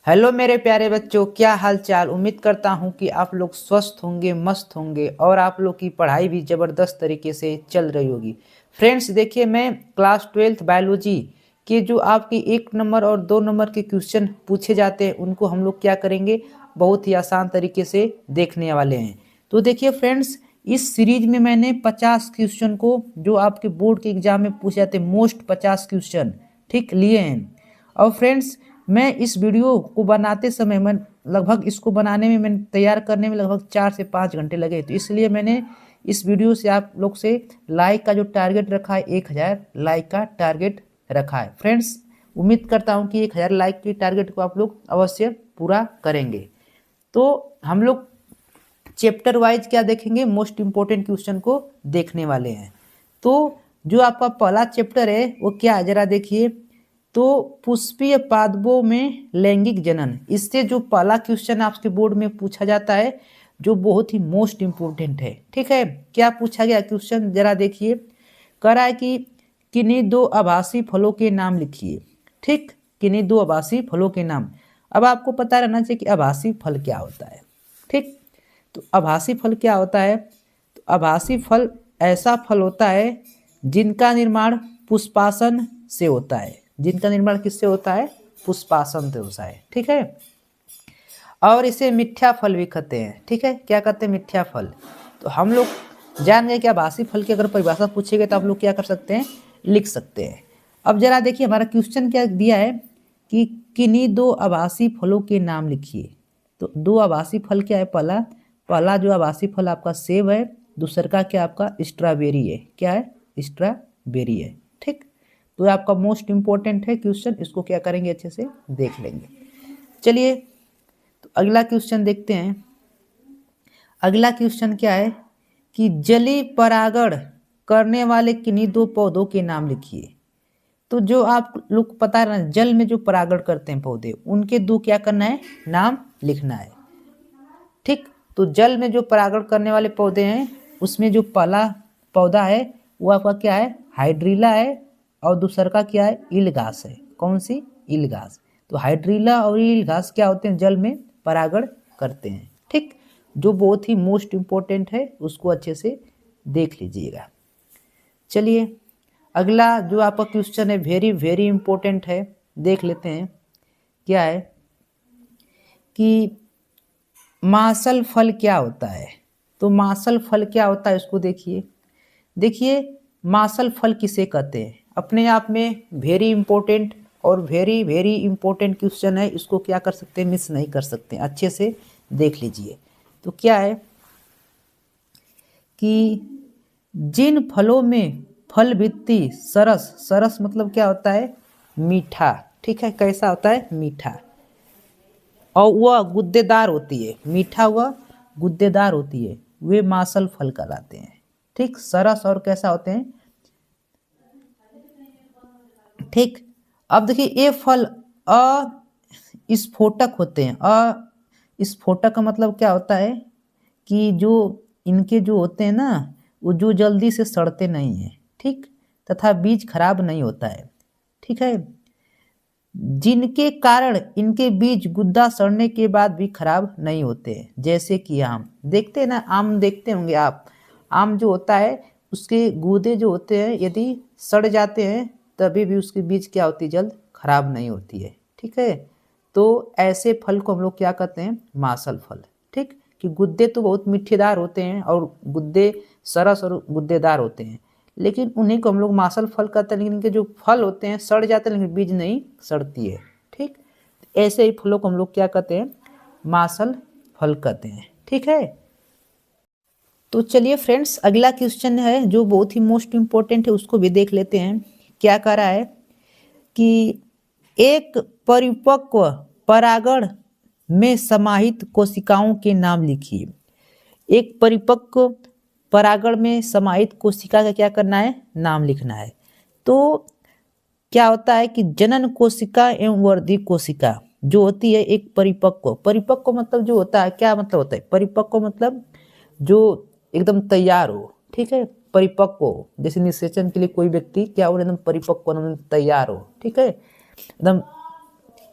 Hello मेरे प्यारे बच्चों, क्या हाल चाल। उम्मीद करता हूँ कि आप लोग स्वस्थ होंगे, मस्त होंगे और आप लोग की पढ़ाई भी ज़बरदस्त तरीके से चल रही होगी। फ्रेंड्स देखिए, मैं क्लास 12th बायोलॉजी के जो आपके 1 नंबर और 2 नंबर के क्वेश्चन पूछे जाते हैं उनको हम लोग क्या करेंगे, बहुत ही आसान तरीके से देखने वाले हैं। तो देखिए फ्रेंड्स, इस सीरीज में मैंने 50 क्वेश्चन को जो आपके बोर्ड के एग्जाम में पूछे जाते हैं, मोस्ट 50 क्वेश्चन ठीक लिए हैं। और फ्रेंड्स, मैं इस वीडियो को बनाते समय मैं लगभग इसको बनाने में, मैंने तैयार करने में लगभग 4 से 5 घंटे लगे। तो इसलिए मैंने इस वीडियो से आप लोग से लाइक का जो टारगेट रखा है, 1000 लाइक का टारगेट रखा है। फ्रेंड्स, उम्मीद करता हूँ कि 1000 लाइक की टारगेट को आप लोग अवश्य पूरा करेंगे। तो हम लोग चैप्टर वाइज क्या देखेंगे, मोस्ट इंपॉर्टेंट क्वेश्चन को देखने वाले हैं। तो जो आपका पहला चैप्टर है वो क्या है, जरा देखिए। तो पुष्पीय पादपों में लैंगिक जनन, इससे जो पहला क्वेश्चन आपके बोर्ड में पूछा जाता है, जो बहुत ही मोस्ट इंपोर्टेंट है। ठीक है, क्या पूछा गया क्वेश्चन, जरा देखिए। कह रहा है कि किन्हीं 2 आभासी फलों के नाम लिखिए। ठीक, किन्हीं 2 आभासी फलों के नाम। अब आपको पता रहना चाहिए कि आभासी फल क्या होता है। ठीक, तो आभासी फल क्या होता है। तो आभासी फल ऐसा फल होता है जिनका निर्माण पुष्पासन से होता है। जिनका निर्माण किससे होता है, पुष्पासन से होता है। ठीक है, और इसे मिथ्या फल भी कहते हैं। ठीक है, क्या कहते हैं, मिथ्या फल। तो हम लोग जान गए कि आभासी फल की अगर परिभाषा पूछेगा तो आप लोग क्या कर सकते हैं, लिख सकते हैं। अब जरा देखिए हमारा क्वेश्चन क्या दिया है कि किन्हीं 2 आभासी फलों के नाम लिखिए। तो 2 आभासी फल क्या है, पहला पहला जो आभासी फल आपका सेब है, दूसरा का क्या आपका स्ट्रॉबेरी है। क्या है, स्ट्रॉबेरी है। ठीक, तो आपका मोस्ट इंपॉर्टेंट है क्वेश्चन, इसको क्या करेंगे, अच्छे से देख लेंगे। चलिए तो अगला क्वेश्चन देखते हैं। अगला क्वेश्चन क्या है कि जली परागण करने वाले किन्हीं 2 पौधों के नाम लिखिए। तो जो आप लोग पता है, जल में जो परागण करते हैं पौधे, उनके 2 क्या करना है, नाम लिखना है। ठीक, तो जल में जो परागण करने वाले पौधे हैं उसमें जो पहला पौधा है वो आपका क्या है, हाइड्रीला है, और दूसरा का क्या है, इलगास है। कौन सी, इलगास। तो हाइड्रीला और इलगास क्या होते हैं, जल में परागण करते हैं। ठीक, जो बहुत ही मोस्ट इंपॉर्टेंट है, उसको अच्छे से देख लीजिएगा। चलिए अगला जो आपका क्वेश्चन है वेरी वेरी इंपॉर्टेंट है, देख लेते हैं। क्या है कि मासल फल क्या होता है। तो मासल फल क्या होता है उसको देखिए। देखिए मासल फल किसे कहते हैं, अपने आप में वेरी इंपॉर्टेंट और वेरी वेरी इंपॉर्टेंट क्वेश्चन है। इसको क्या कर सकते हैं, मिस नहीं कर सकते, अच्छे से देख लीजिए। तो क्या है कि जिन फलों में फल भित्ति सरस, सरस मतलब क्या होता है, मीठा। ठीक है, कैसा होता है, मीठा, और वह गुद्देदार होती है। मीठा वह गुद्देदार होती है, वे मासल फल कहलाते हैं। ठीक, सरस और कैसा होते हैं। ठीक, अब देखिए ये फल अस्फोटक होते हैं। अस्फोटक का मतलब क्या होता है कि जो इनके जो होते हैं ना, वो जो जल्दी से सड़ते नहीं हैं। ठीक, तथा बीज खराब नहीं होता है। ठीक है, जिनके कारण इनके बीज गुद्दा सड़ने के बाद भी खराब नहीं होते, जैसे कि आम। देखते हैं ना, आम देखते होंगे आप, आम जो होता है उसके गूदे जो होते हैं यदि सड़ जाते हैं तभी भी उसकी बीज क्या होती है, जल्द खराब नहीं होती है। ठीक है, तो ऐसे फल को हम लोग क्या कहते हैं, मासल फल। ठीक, कि गुद्दे तो बहुत मीठेदार होते हैं और गुद्दे सरस और गुद्देदार होते हैं, लेकिन उन्हीं को हम लोग मासल फल कहते हैं। लेकिन इनके जो फल होते हैं सड़ जाते हैं, लेकिन बीज नहीं सड़ती है। ठीक, ऐसे ही फलों को हम लोग क्या कहते हैं, मासल फल कहते हैं। ठीक है, तो चलिए फ्रेंड्स अगला क्वेश्चन है जो बहुत ही मोस्ट इंपॉर्टेंट है, उसको भी देख लेते हैं। क्या कह रहा है कि एक परिपक्व परागण में समाहित कोशिकाओं के नाम लिखिए। एक परिपक्व परागण में समाहित कोशिका का क्या करना है, नाम लिखना है। तो क्या होता है कि जनन कोशिका एवं वर्धी कोशिका जो होती है, एक परिपक्व, परिपक्व मतलब जो होता है, क्या मतलब होता है, परिपक्व मतलब जो एकदम तैयार हो। ठीक है, परिपक्व हो, जैसे निषेचन के लिए कोई व्यक्ति क्या हो, एकदम परिपक्व, एकदम तैयार हो। ठीक है, एकदम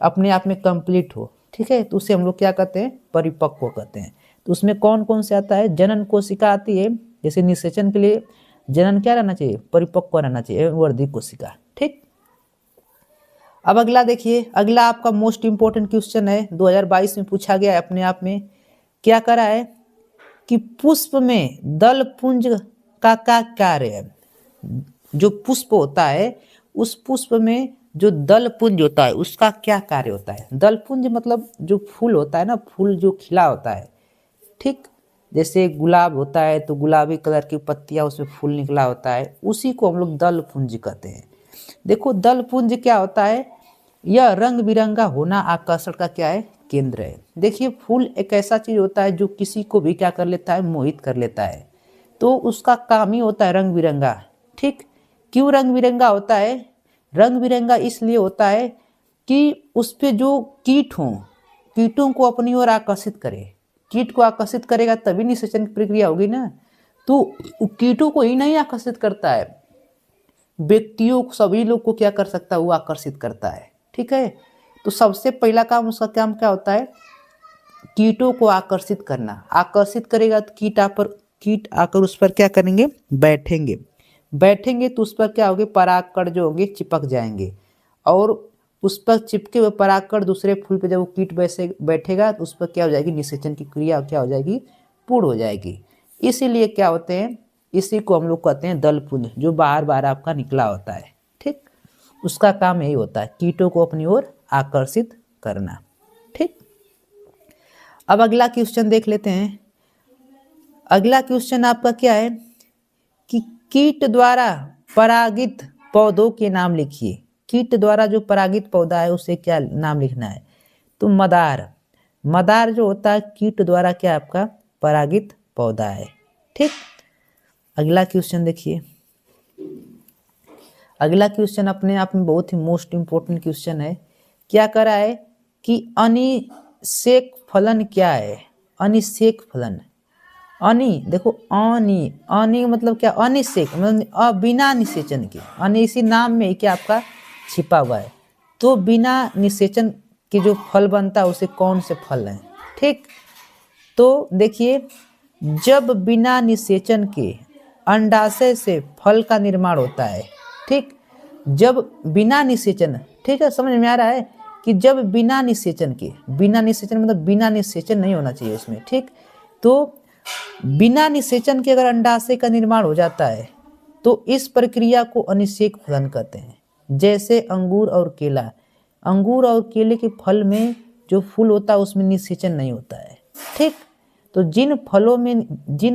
अपने आप में कंप्लीट हो, ठीक है, तो उसे हम लोग क्या कहते हैं, परिपक्व कहते हैं। तो उसमें कौन कौन से आता है, जनन कोशिका आती है, जैसे निषेचन के लिए जनन क्या रहना चाहिए, परिपक्व रहना चाहिए, वर्धी कोशिका। ठीक, अब अगला देखिए, अगला आपका मोस्ट इंपोर्टेंट क्वेश्चन है, 2022 में पूछा गया है अपने आप में। क्या करा है कि पुष्प में दल पुंज का क्या कार्य है। जो पुष्प होता है उस पुष्प में जो दल पुंज होता है उसका क्या कार्य होता है। दल पुंज मतलब जो फूल होता है ना, फूल जो खिला होता है, ठीक, जैसे गुलाब होता है तो गुलाबी कलर की पत्तियां उसमें फूल निकला होता है, उसी को हम लोग दल पुंज कहते हैं। देखो दल पुंज क्या होता है, यह रंग बिरंगा होना आकर्षण का क्या है, केंद्र है। देखिए फूल एक ऐसा चीज होता है जो किसी को भी क्या कर लेता है, मोहित कर लेता है, तो उसका काम ही होता है रंग बिरंगा। ठीक, क्यों रंग बिरंगा होता है, रंग बिरंगा इसलिए होता है कि उस पे जो कीट हों, कीटों को अपनी ओर आकर्षित करे। कीट को आकर्षित करेगा तभी निषेचन की प्रक्रिया होगी ना, तो कीटों को ही नहीं आकर्षित करता है, व्यक्तियों को, सभी लोग को क्या कर सकता है, वो आकर्षित करता है। ठीक है, तो सबसे पहला काम उसका काम क्या होता है, कीटों को आकर्षित करना। आकर्षित करेगा तो कीट आकर उस पर क्या करेंगे, बैठेंगे, बैठेंगे तो उस पर क्या होंगे, परागकण जो होंगे चिपक जाएंगे, और उस पर चिपके हुए परागकण दूसरे फूल पे जब वो कीट बैठेगा तो उस पर क्या हो जाएगी, निषेचन की क्रिया क्या हो जाएगी, पूर्ण हो जाएगी। इसीलिए क्या होते हैं, इसी को हम लोग कहते हैं दलपुंज, जो बार बार आपका निकला होता है। ठीक, उसका काम यही होता है, कीटों को अपनी ओर आकर्षित करना। ठीक, अब अगला क्वेश्चन देख लेते हैं। अगला क्वेश्चन आपका क्या है कि कीट द्वारा परागित पौधों के नाम लिखिए। कीट द्वारा जो परागित पौधा है उसे क्या नाम लिखना है, तो मदार। मदार जो होता है कीट द्वारा क्या आपका परागित पौधा है। ठीक, अगला क्वेश्चन देखिए। अगला क्वेश्चन अपने आप में बहुत ही मोस्ट इंपोर्टेंट क्वेश्चन है। क्या करा है कि अनिषेक फलन क्या है, अनिषेक फलन। अनि देखो, अनि मतलब क्या, अनिषेक मतलब बिना निषेचन के, अनि इसी नाम में ही क्या आपका छिपा हुआ है। तो बिना निषेचन के जो फल बनता है उसे कौन से फल है। ठीक, तो देखिए जब बिना निषेचन के अंडाशय से फल का निर्माण होता है। ठीक, जब बिना निषेचन, ठीक है, समझ में आ रहा है कि जब बिना निषेचन के, बिना निषेचन मतलब बिना निषेचन नहीं होना चाहिए उसमें। ठीक, तो बिना निषेचन के अगर अंडाशय का निर्माण हो जाता है तो इस प्रक्रिया को अनिषेक फलन कहते हैं। जैसे अंगूर और केला, अंगूर और केले के फल में जो फूल होता है उसमें निषेचन नहीं होता है। ठीक, तो जिन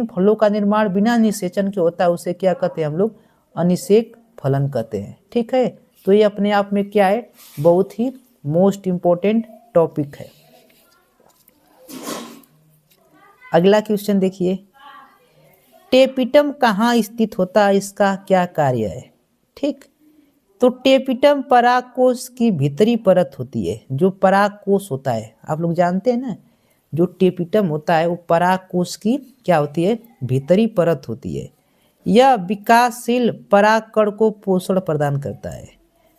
फलों का निर्माण बिना निषेचन के होता है उसे क्या कहते हैं हम लोग, अनिषेक फलन कहते हैं। ठीक है, तो ये अपने आप में क्या है, बहुत ही मोस्ट इंपोर्टेंट टॉपिक है। अगला क्वेश्चन देखिए, टेपिटम कहाँ स्थित होता है, इसका क्या कार्य है। ठीक, तो टेपिटम परागकोश की भीतरी परत होती है। जो परागकोश होता है आप लोग जानते हैं ना, जो टेपिटम होता है वो परागकोश की क्या होती है, भीतरी परत होती है। यह विकासशील परागकण को पोषण प्रदान करता है।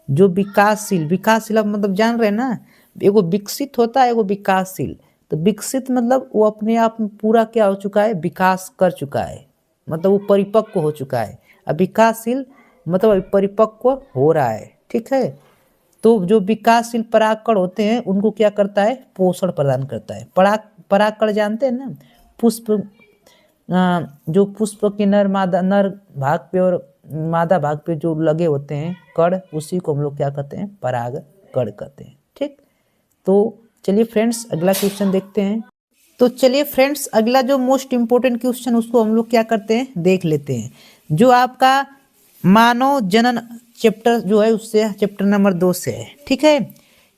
जो विकासशील मतलब जान रहे हैं ना, एगो विकसित होता है, एगो विकासशील। तो विकसित मतलब वो अपने आप में पूरा क्या हो चुका है, विकास कर चुका है, मतलब वो परिपक्व हो चुका है। अब विकासशील मतलब परिपक्व हो रहा है। ठीक है, तो जो विकासशील परागकण होते हैं उनको क्या करता है, पोषण प्रदान करता है। परागकण जानते हैं ना, पुष्प, जो पुष्प के नर भाग पे और मादा भाग पे जो लगे होते हैं कण, उसी को हम लोग क्या कहते हैं, परागकण कहते हैं। ठीक, तो चलिए फ्रेंड्स अगला क्वेश्चन देखते हैं। तो चलिए फ्रेंड्स अगला जो मोस्ट इंपोर्टेंट क्वेश्चन उसको हम लोग क्या करते हैं, देख लेते हैं। जो आपका मानव जनन चैप्टर जो है उससे चैप्टर नंबर 2 से है। ठीक है,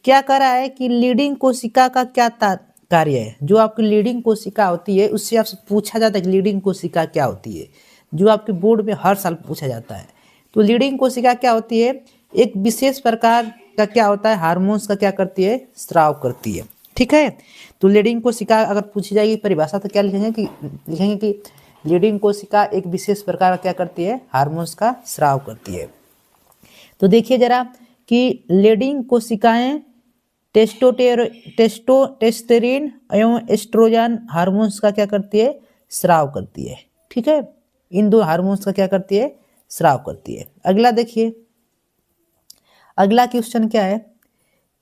क्या करा है कि लीडिंग कोशिका का क्या कार्य है। जो आपकी लीडिंग कोशिका होती है उससे आपसे पूछा जाता है कि लीडिंग कोशिका क्या होती है, जो आपके बोर्ड में हर साल पूछा जाता है। तो लीडिंग कोशिका क्या होती है, एक विशेष प्रकार का क्या होता है, हार्मोन्स का क्या करती है, स्राव करती है। ठीक है, तो लीडिंग कोशिका अगर पूछी जाएगी परिभाषा तो क्या लिखेंगे कि लीडिंग कोशिका एक विशेष प्रकार का क्या करती है, हार्मोन्स का स्राव करती है। तो देखिए जरा कि लीडिंग कोशिकाएं टेस्टोस्टेरोन एवं एस्ट्रोजन हार्मोन्स का क्या करती है, स्राव करती है। ठीक है, इन दो हार्मोन्स का क्या करती है, स्राव करती है। अगला देखिए, अगला क्वेश्चन क्या है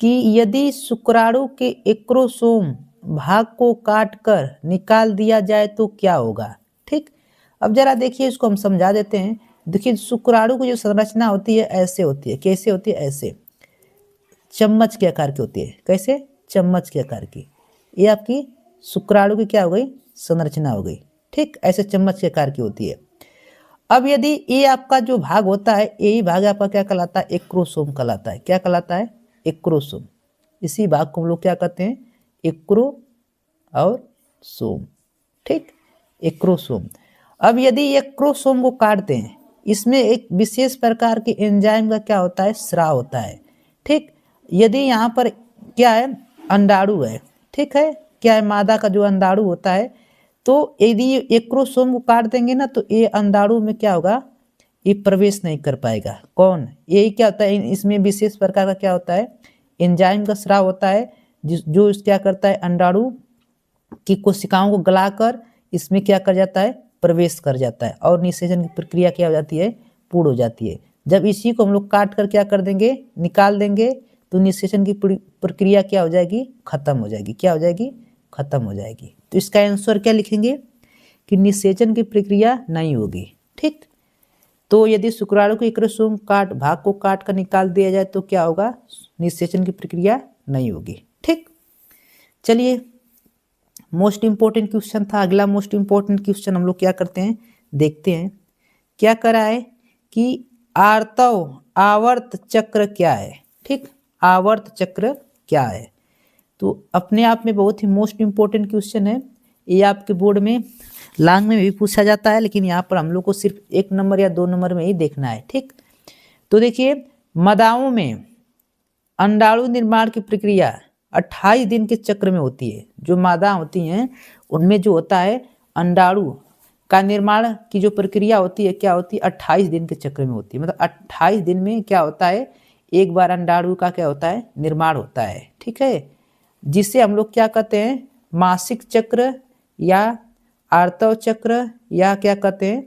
कि यदि शुक्राणु के एक्रोसोम भाग को काटकर निकाल दिया जाए तो क्या होगा। ठीक, अब जरा देखिए, इसको हम समझा देते हैं। देखिए, शुक्राणु की जो संरचना होती है ऐसे होती है, कैसे होती है, ऐसे चम्मच के आकार की होती है। कैसे, चम्मच के आकार की। ये आपकी शुक्राणु की क्या हो गई, संरचना हो गई। ठीक, ऐसे चम्मच के आकार की होती है। अब यदि ये आपका जो भाग होता है, यही भाग आपका क्या कहलाता है, एक्रोसोम कहलाता है। क्या कहलाता है, एक्रोसोम। इसी भाग को हम लोग क्या कहते हैं, एक्रो और सोम। ठीक, एक्रोसोम। अब यदि एक्रोसोम को काटते हैं, इसमें एक विशेष प्रकार के एंजाइम का क्या होता है, स्राव होता है। ठीक, यदि यहाँ पर क्या है, अंडाणु है। ठीक है, क्या है, मादा का जो अंडाणु होता है, तो यदि एक्रोसोम को काट देंगे ना, तो ये अंडाणु में क्या होगा, ये प्रवेश नहीं कर पाएगा। कौन, यही क्या होता है, इसमें विशेष प्रकार का क्या होता है, एंजाइम का स्राव होता है, जो क्या करता है, अंडाणु की कोशिकाओं को गलाकर इसमें क्या कर जाता है, प्रवेश कर जाता है, और निषेचन की प्रक्रिया क्या हो जाती है, पूर्ण हो जाती है। जब इसी को हम लोग काट कर क्या कर देंगे, निकाल देंगे, तो निषेचन की प्रक्रिया क्या हो जाएगी, खत्म हो जाएगी। क्या हो जाएगी, खत्म हो जाएगी। तो इसका आंसर क्या लिखेंगे कि निषेचन की प्रक्रिया नहीं होगी। ठीक, तो यदि शुक्राणु के एक्रोसोम भाग को काट कर निकाल दिया जाए तो क्या होगा, निषेचन की प्रक्रिया नहीं होगी। ठीक, चलिए, मोस्ट इंपोर्टेंट क्वेश्चन था। अगला मोस्ट इंपोर्टेंट क्वेश्चन हम लोग क्या करते हैं, देखते हैं। क्या करा है कि आवर्त चक्र क्या है। ठीक, आवर्त चक्र क्या है, तो अपने आप में बहुत ही मोस्ट इंपोर्टेंट क्वेश्चन है। ये आपके बोर्ड में लॉन्ग में भी पूछा जाता है, लेकिन यहाँ पर हम लोग को सिर्फ 1 नंबर या 2 नंबर में ही देखना है। ठीक, तो देखिए, मादाओं में अंडाणु निर्माण की प्रक्रिया 28 दिन के चक्र में होती है। जो मादा होती हैं उनमें जो होता है अंडाणु का निर्माण की जो प्रक्रिया होती है, क्या होती है, 28 दिन के चक्र में होती है। मतलब 28 दिन में क्या होता है, एक बार अंडाणु का क्या होता है, निर्माण होता है। ठीक है, जिसे हम लोग क्या कहते हैं, मासिक चक्र या आर्तव चक्र या क्या कहते हैं,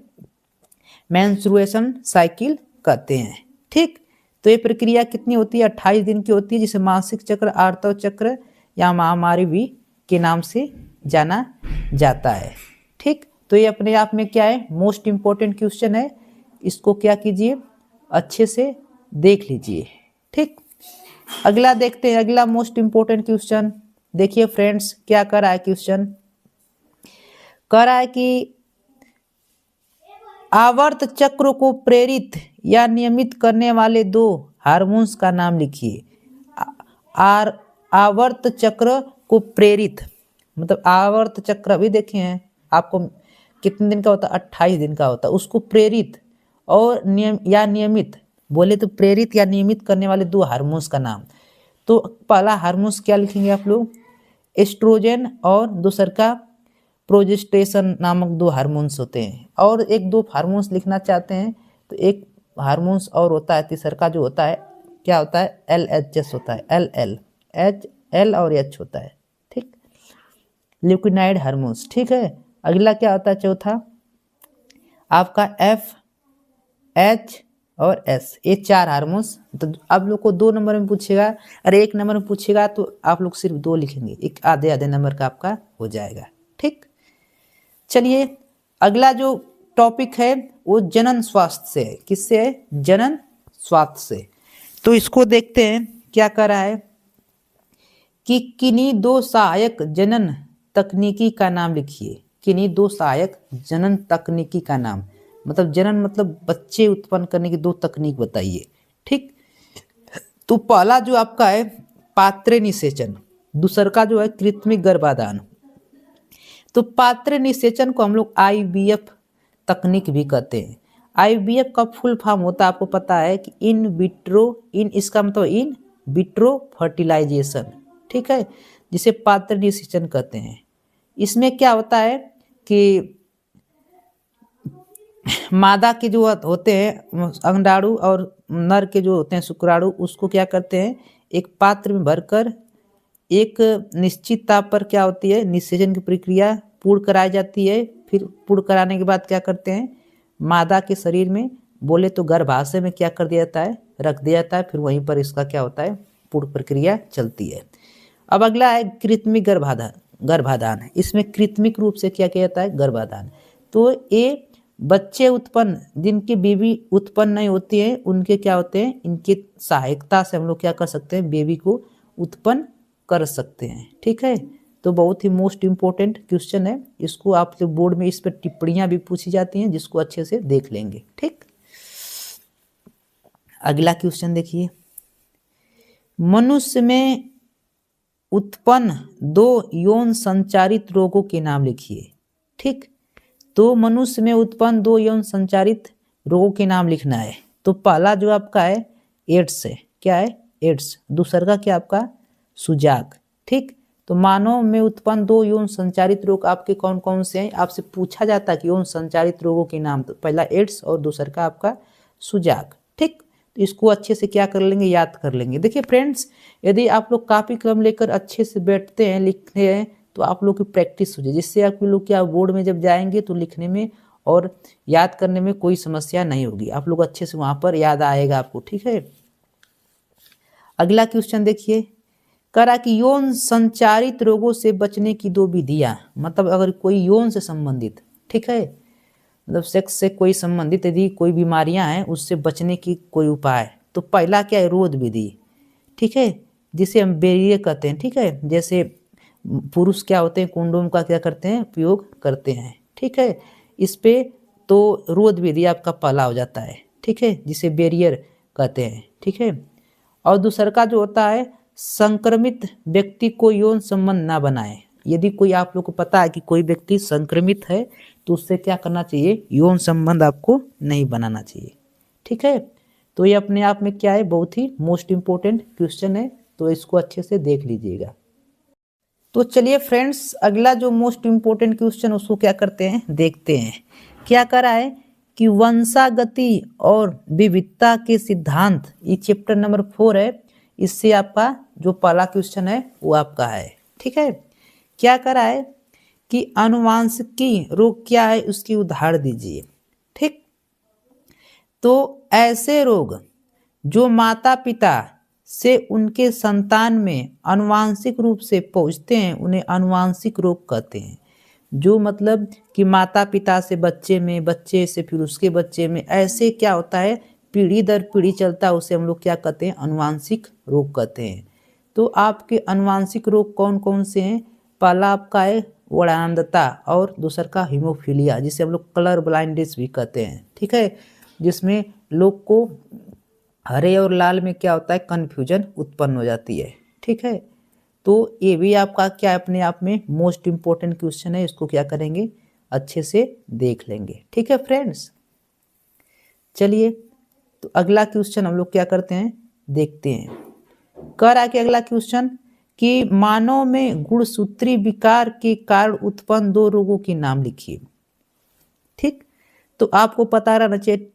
मेंस्ट्रुएशन साइकिल कहते हैं। ठीक, तो ये प्रक्रिया कितनी होती है, 28 दिन की होती है, जिसे मासिक चक्र, आर्तव चक्र या महामारी भी के नाम से जाना जाता है। ठीक, तो ये अपने आप में क्या है, मोस्ट इंपोर्टेंट क्वेश्चन है। इसको क्या कीजिए, अच्छे से देख लीजिए। ठीक, अगला देखते हैं, अगला मोस्ट इंपोर्टेंट क्वेश्चन। देखिए फ्रेंड्स, क्या कर रहा है क्वेश्चन, कह रहा है कि आवर्त चक्र को प्रेरित या नियमित करने वाले 2 हार्मोन्स का नाम लिखिए। आवर्त चक्र को प्रेरित, मतलब आवर्त चक्र अभी देखे हैं आपको कितने दिन का होता है, 28 दिन का होता है। उसको प्रेरित और नियमित बोले तो प्रेरित या नियमित करने वाले 2 हार्मोन्स का नाम। तो पहला हार्मोन्स क्या लिखेंगे आप लोग, एस्ट्रोजन, और दूसर का प्रोजेस्टेशन नामक 2 हार्मोन्स होते हैं। और 1-2 हार्मोन्स लिखना चाहते हैं तो एक हार्मोन्स और होता है, तीसर का जो होता है क्या होता है, LHS होता है, L और H होता है। ठीक, लिक्विनाइड हार्मोन्स। ठीक है, अगला क्या होता है, चौथा आपका F, H और S, ये 4 हार्मोन्स। तो आप लोग को 2 नंबर में पूछेगा, अरे 1 नंबर में पूछेगा तो आप लोग सिर्फ 2 लिखेंगे, एक आधे नंबर का आपका हो जाएगा। ठीक, चलिए, अगला जो टॉपिक है वो जनन स्वास्थ्य से है। किससे है, जनन स्वास्थ्य से। तो इसको देखते हैं, क्या कर रहा है कि किन्हीं 2 सहायक जनन तकनीकी का नाम लिखिए। किन्हीं 2 सहायक जनन तकनीकी का नाम, मतलब जनन मतलब बच्चे उत्पन्न करने की 2 तकनीक बताइए। ठीक, तो पहला जो आपका है पात्र निषेचन, दूसर का जो है कृत्रिम गर्भाधान। तो पात्र निषेचन को हम लोग IVF तकनीक भी कहते हैं। IVF का फुल फॉर्म होता है, आपको पता है कि इन विट्रो, इसका मतलब इन विट्रो फर्टिलाइजेशन। ठीक है, जिसे पात्र निषेचन कहते हैं। इसमें क्या होता है कि मादा के जो होते हैं अंडाणु और नर के जो होते हैं शुक्राणु, उसको क्या करते हैं, एक पात्र में भरकर एक निश्चित ताप पर क्या होती है, निषेचन की प्रक्रिया पूर्ण कराई जाती है। फिर पूर्ण कराने के बाद क्या करते हैं, मादा के शरीर में बोले तो गर्भाशय में क्या कर दिया जाता है, रख दिया जाता है। फिर वहीं पर इसका क्या होता है, पूर्ण प्रक्रिया चलती है। अब अगला है कृत्रिम गर्भाधान। गर्भाधान है, इसमें कृत्रिमिक रूप से क्या किया जाता है, गर्भाधान। तो ये बच्चे उत्पन्न, जिनकी बेबी उत्पन्न नहीं होती है, उनके क्या होते हैं, इनकी सहायता से हम लोग क्या कर सकते हैं, बेबी को उत्पन्न कर सकते हैं। ठीक है, तो बहुत ही मोस्ट इम्पोर्टेंट क्वेश्चन है। इसको आपके बोर्ड में इस पर टिप्पणियां भी पूछी जाती हैं, जिसको अच्छे से देख लेंगे। ठीक, अगला क्वेश्चन देखिए, मनुष्य में उत्पन्न 2 यौन संचारित रोगों के नाम लिखिए। ठीक, तो मनुष्य में उत्पन्न 2 यौन संचारित रोगों के नाम लिखना है। तो पहला जो आपका है एड्स है, क्या है, एड्स। दूसरा क्या आपका, सुजाक। ठीक, तो मानव में उत्पन्न 2 यौन संचारित रोग आपके कौन कौन से हैं, आपसे पूछा जाता है कि यौन संचारित रोगों के नाम। तो पहला एड्स और दूसरा का आपका सुजाक। ठीक, तो इसको अच्छे से क्या कर लेंगे, याद कर लेंगे। देखिए फ्रेंड्स, यदि आप लोग कापी कलम लेकर अच्छे से बैठते हैं, लिखते हैं, तो आप लोग की प्रैक्टिस हो जाए, जिससे आप लोग क्या बोर्ड में जब जाएंगे तो लिखने में और याद करने में कोई समस्या नहीं होगी। आप लोग अच्छे से वहां पर याद आएगा आपको। ठीक है, अगला क्वेश्चन देखिए, करा कि यौन संचारित रोगों से बचने की 2 विधियां। मतलब अगर कोई यौन से संबंधित, ठीक है, मतलब सेक्स से कोई संबंधित यदि कोई बीमारियां हैं, उससे बचने की कोई उपाय। तो पहला क्या है, रोध विधि। ठीक है, जिसे हम बेरियर कहते हैं। ठीक है, जैसे पुरुष क्या होते हैं, कंडोम का क्या करते हैं, उपयोग करते हैं। ठीक है, इस पे तो रोध विधि आपका पहला हो जाता है। ठीक है, जिसे बेरियर कहते हैं। ठीक है, और दूसरा का जो होता है, संक्रमित व्यक्ति को यौन संबंध ना बनाए। यदि कोई आप लोग को पता है कि कोई व्यक्ति संक्रमित है, तो उससे क्या करना चाहिए, यौन संबंध आपको नहीं बनाना चाहिए। ठीक है, तो ये अपने आप में क्या है, बहुत ही मोस्ट इम्पोर्टेंट क्वेश्चन है, तो इसको अच्छे से देख लीजिएगा। तो चलिए फ्रेंड्स, अगला जो मोस्ट इम्पोर्टेंट क्वेश्चन उसको क्या करते हैं, देखते हैं। क्या करा है कि वंशागति और विविधता के सिद्धांत, ये चैप्टर नंबर 4 है। इससे आपका जो पहला क्वेश्चन है वो आपका है। ठीक है, क्या करा है कि आनुवांशिकी रोग क्या है, उसकी उदाहरण दीजिए। ठीक, तो ऐसे रोग जो माता पिता से उनके संतान में आनुवांशिक रूप से पहुंचते हैं, उन्हें आनुवांशिक रोग कहते हैं। जो मतलब कि माता पिता से बच्चे में, बच्चे से फिर उसके बच्चे में, ऐसे क्या होता है, पीढ़ी दर पीढ़ी चलता है, उसे हम लोग क्या कहते हैं, आनुवांशिक रोग कहते हैं। तो आपके आनुवांशिक रोग कौन कौन से हैं, पहला आपका है वरानंदता, और दूसरा का हीमोफीलिया, जिसे हम लोग कलर ब्लाइंडनेस भी कहते हैं। ठीक है, जिसमें लोग को हरे और लाल में क्या होता है, कन्फ्यूजन उत्पन्न हो जाती है। ठीक है, तो ये भी आपका क्या है, अपने आप में मोस्ट इम्पोर्टेंट क्वेश्चन है। इसको क्या करेंगे, अच्छे से देख लेंगे। ठीक है फ्रेंड्स, चलिए तो अगला क्वेश्चन हम लोग क्या करते हैं, देखते हैं। कर आके अगला क्वेश्चन कि मानव में गुणसूत्री विकार के कारण उत्पन्न 2 रोगों के नाम लिखिए। ठीक, तो आपको पता रहना चाहिए,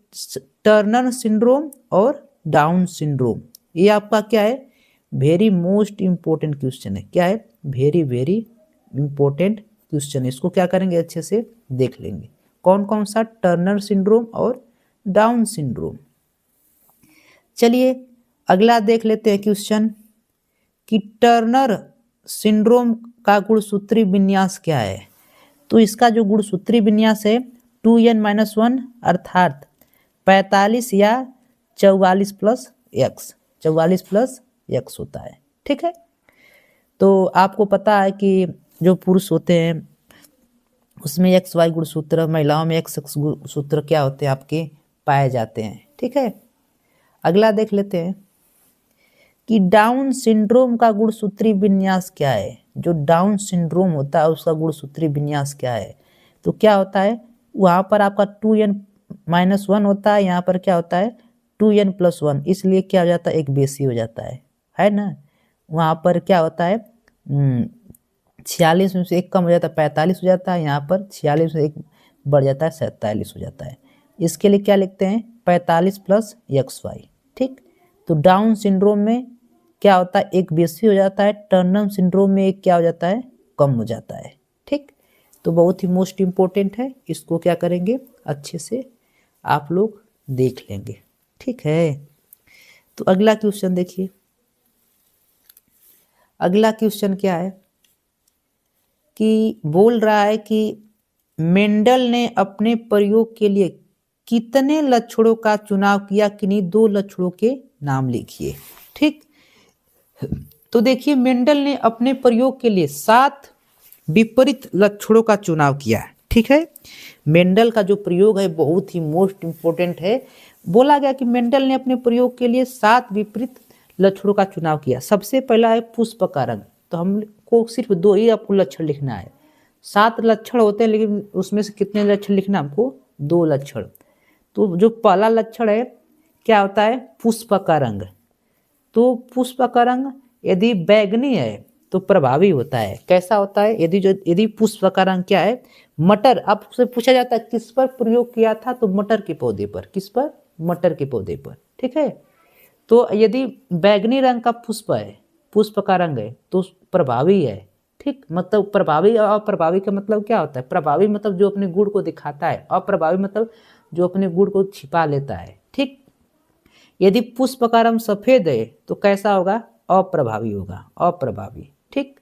टर्नर सिंड्रोम और डाउन सिंड्रोम। ये आपका क्या है, वेरी मोस्ट इम्पोर्टेंट क्वेश्चन है। क्या है, वेरी वेरी इम्पोर्टेंट क्वेश्चन है। इसको क्या करेंगे, अच्छे से देख लेंगे। कौन कौन सा, टर्नर सिंड्रोम और डाउन सिंड्रोम। चलिए अगला देख लेते हैं क्वेश्चन कि टर्नर सिंड्रोम का गुणसूत्री विन्यास क्या है। तो इसका जो गुणसूत्री विन्यास है 2n-1 अर्थात 45 या 44 प्लस एक्स, 44 प्लस एक्स होता है। ठीक है, तो आपको पता है कि जो पुरुष होते हैं उसमें एक्स वाई गुणसूत्र, महिलाओं में एक्स एक्स गुणसूत्र क्या होते हैं, आपके पाए जाते हैं। ठीक है, अगला देख लेते हैं कि डाउन सिंड्रोम का गुणसूत्री विन्यास क्या है। जो डाउन सिंड्रोम होता है उसका गुणसूत्री विन्यास क्या है। तो क्या होता है, वहाँ पर आपका 2n-1 होता है, यहाँ पर क्या होता है 2n+1, इसलिए क्या हो जाता है, एक बेसी हो जाता है ना। वहाँ पर क्या होता है 46 में से 1 कम हो जाता है 45 हो जाता है, यहाँ पर 46 में से 1 बढ़ जाता है 47 हो जाता है। इसके लिए क्या लिखते हैं, 45 + XY। ठीक, तो डाउन सिंड्रोम में क्या होता है, एक बेसी हो जाता है, टर्नर सिंड्रोम में एक क्या हो जाता है, कम हो जाता है। ठीक, तो बहुत ही मोस्ट इम्पोर्टेंट है, इसको क्या करेंगे अच्छे से आप लोग देख लेंगे। ठीक है, तो अगला क्वेश्चन देखिए, अगला क्वेश्चन क्या है कि बोल रहा है कि मेंडल ने अपने प्रयोग के लिए कितने लक्षणों का चुनाव किया, किन्हीं 2 लक्षणों के नाम लिखिए। ठीक, तो देखिए मेंडल ने अपने प्रयोग के लिए 7 विपरीत लक्षणों का चुनाव किया। ठीक है, मेंडल का जो प्रयोग है बहुत ही मोस्ट इंपोर्टेंट है। बोला गया कि मेंडल ने अपने प्रयोग के लिए 7 विपरीत लक्षणों का चुनाव किया। सबसे पहला है पुष्प का रंग, तो हमको सिर्फ 2 ही आपको लक्षण लिखना है। 7 लक्षण होते हैं लेकिन उसमें से कितने लक्षण लिखना, हमको 2 लक्षण। तो जो पहला लक्षण है क्या होता है, पुष्प का रंग। तो पुष्प का रंग यदि बैंगनी है तो प्रभावी होता है। कैसा होता है, यदि पुष्प का रंग क्या है, मटर, आपसे पूछा जाता है किस पर प्रयोग किया था, तो मटर के पौधे पर। किस पर, मटर के पौधे पर। ठीक है, तो यदि बैंगनी रंग का पुष्प है, पुष्प का रंग है, तो प्रभावी है। ठीक, मतलब प्रभावी और अप्रभावी का मतलब क्या होता है, प्रभावी मतलब जो अपने गुण को दिखाता है, अप्रभावी मतलब जो अपने गुण को छिपा लेता है। ठीक, यदि पुष्प का रंग सफेद है तो कैसा होगा, अप्रभावी होगा, अप्रभावी। ठीक,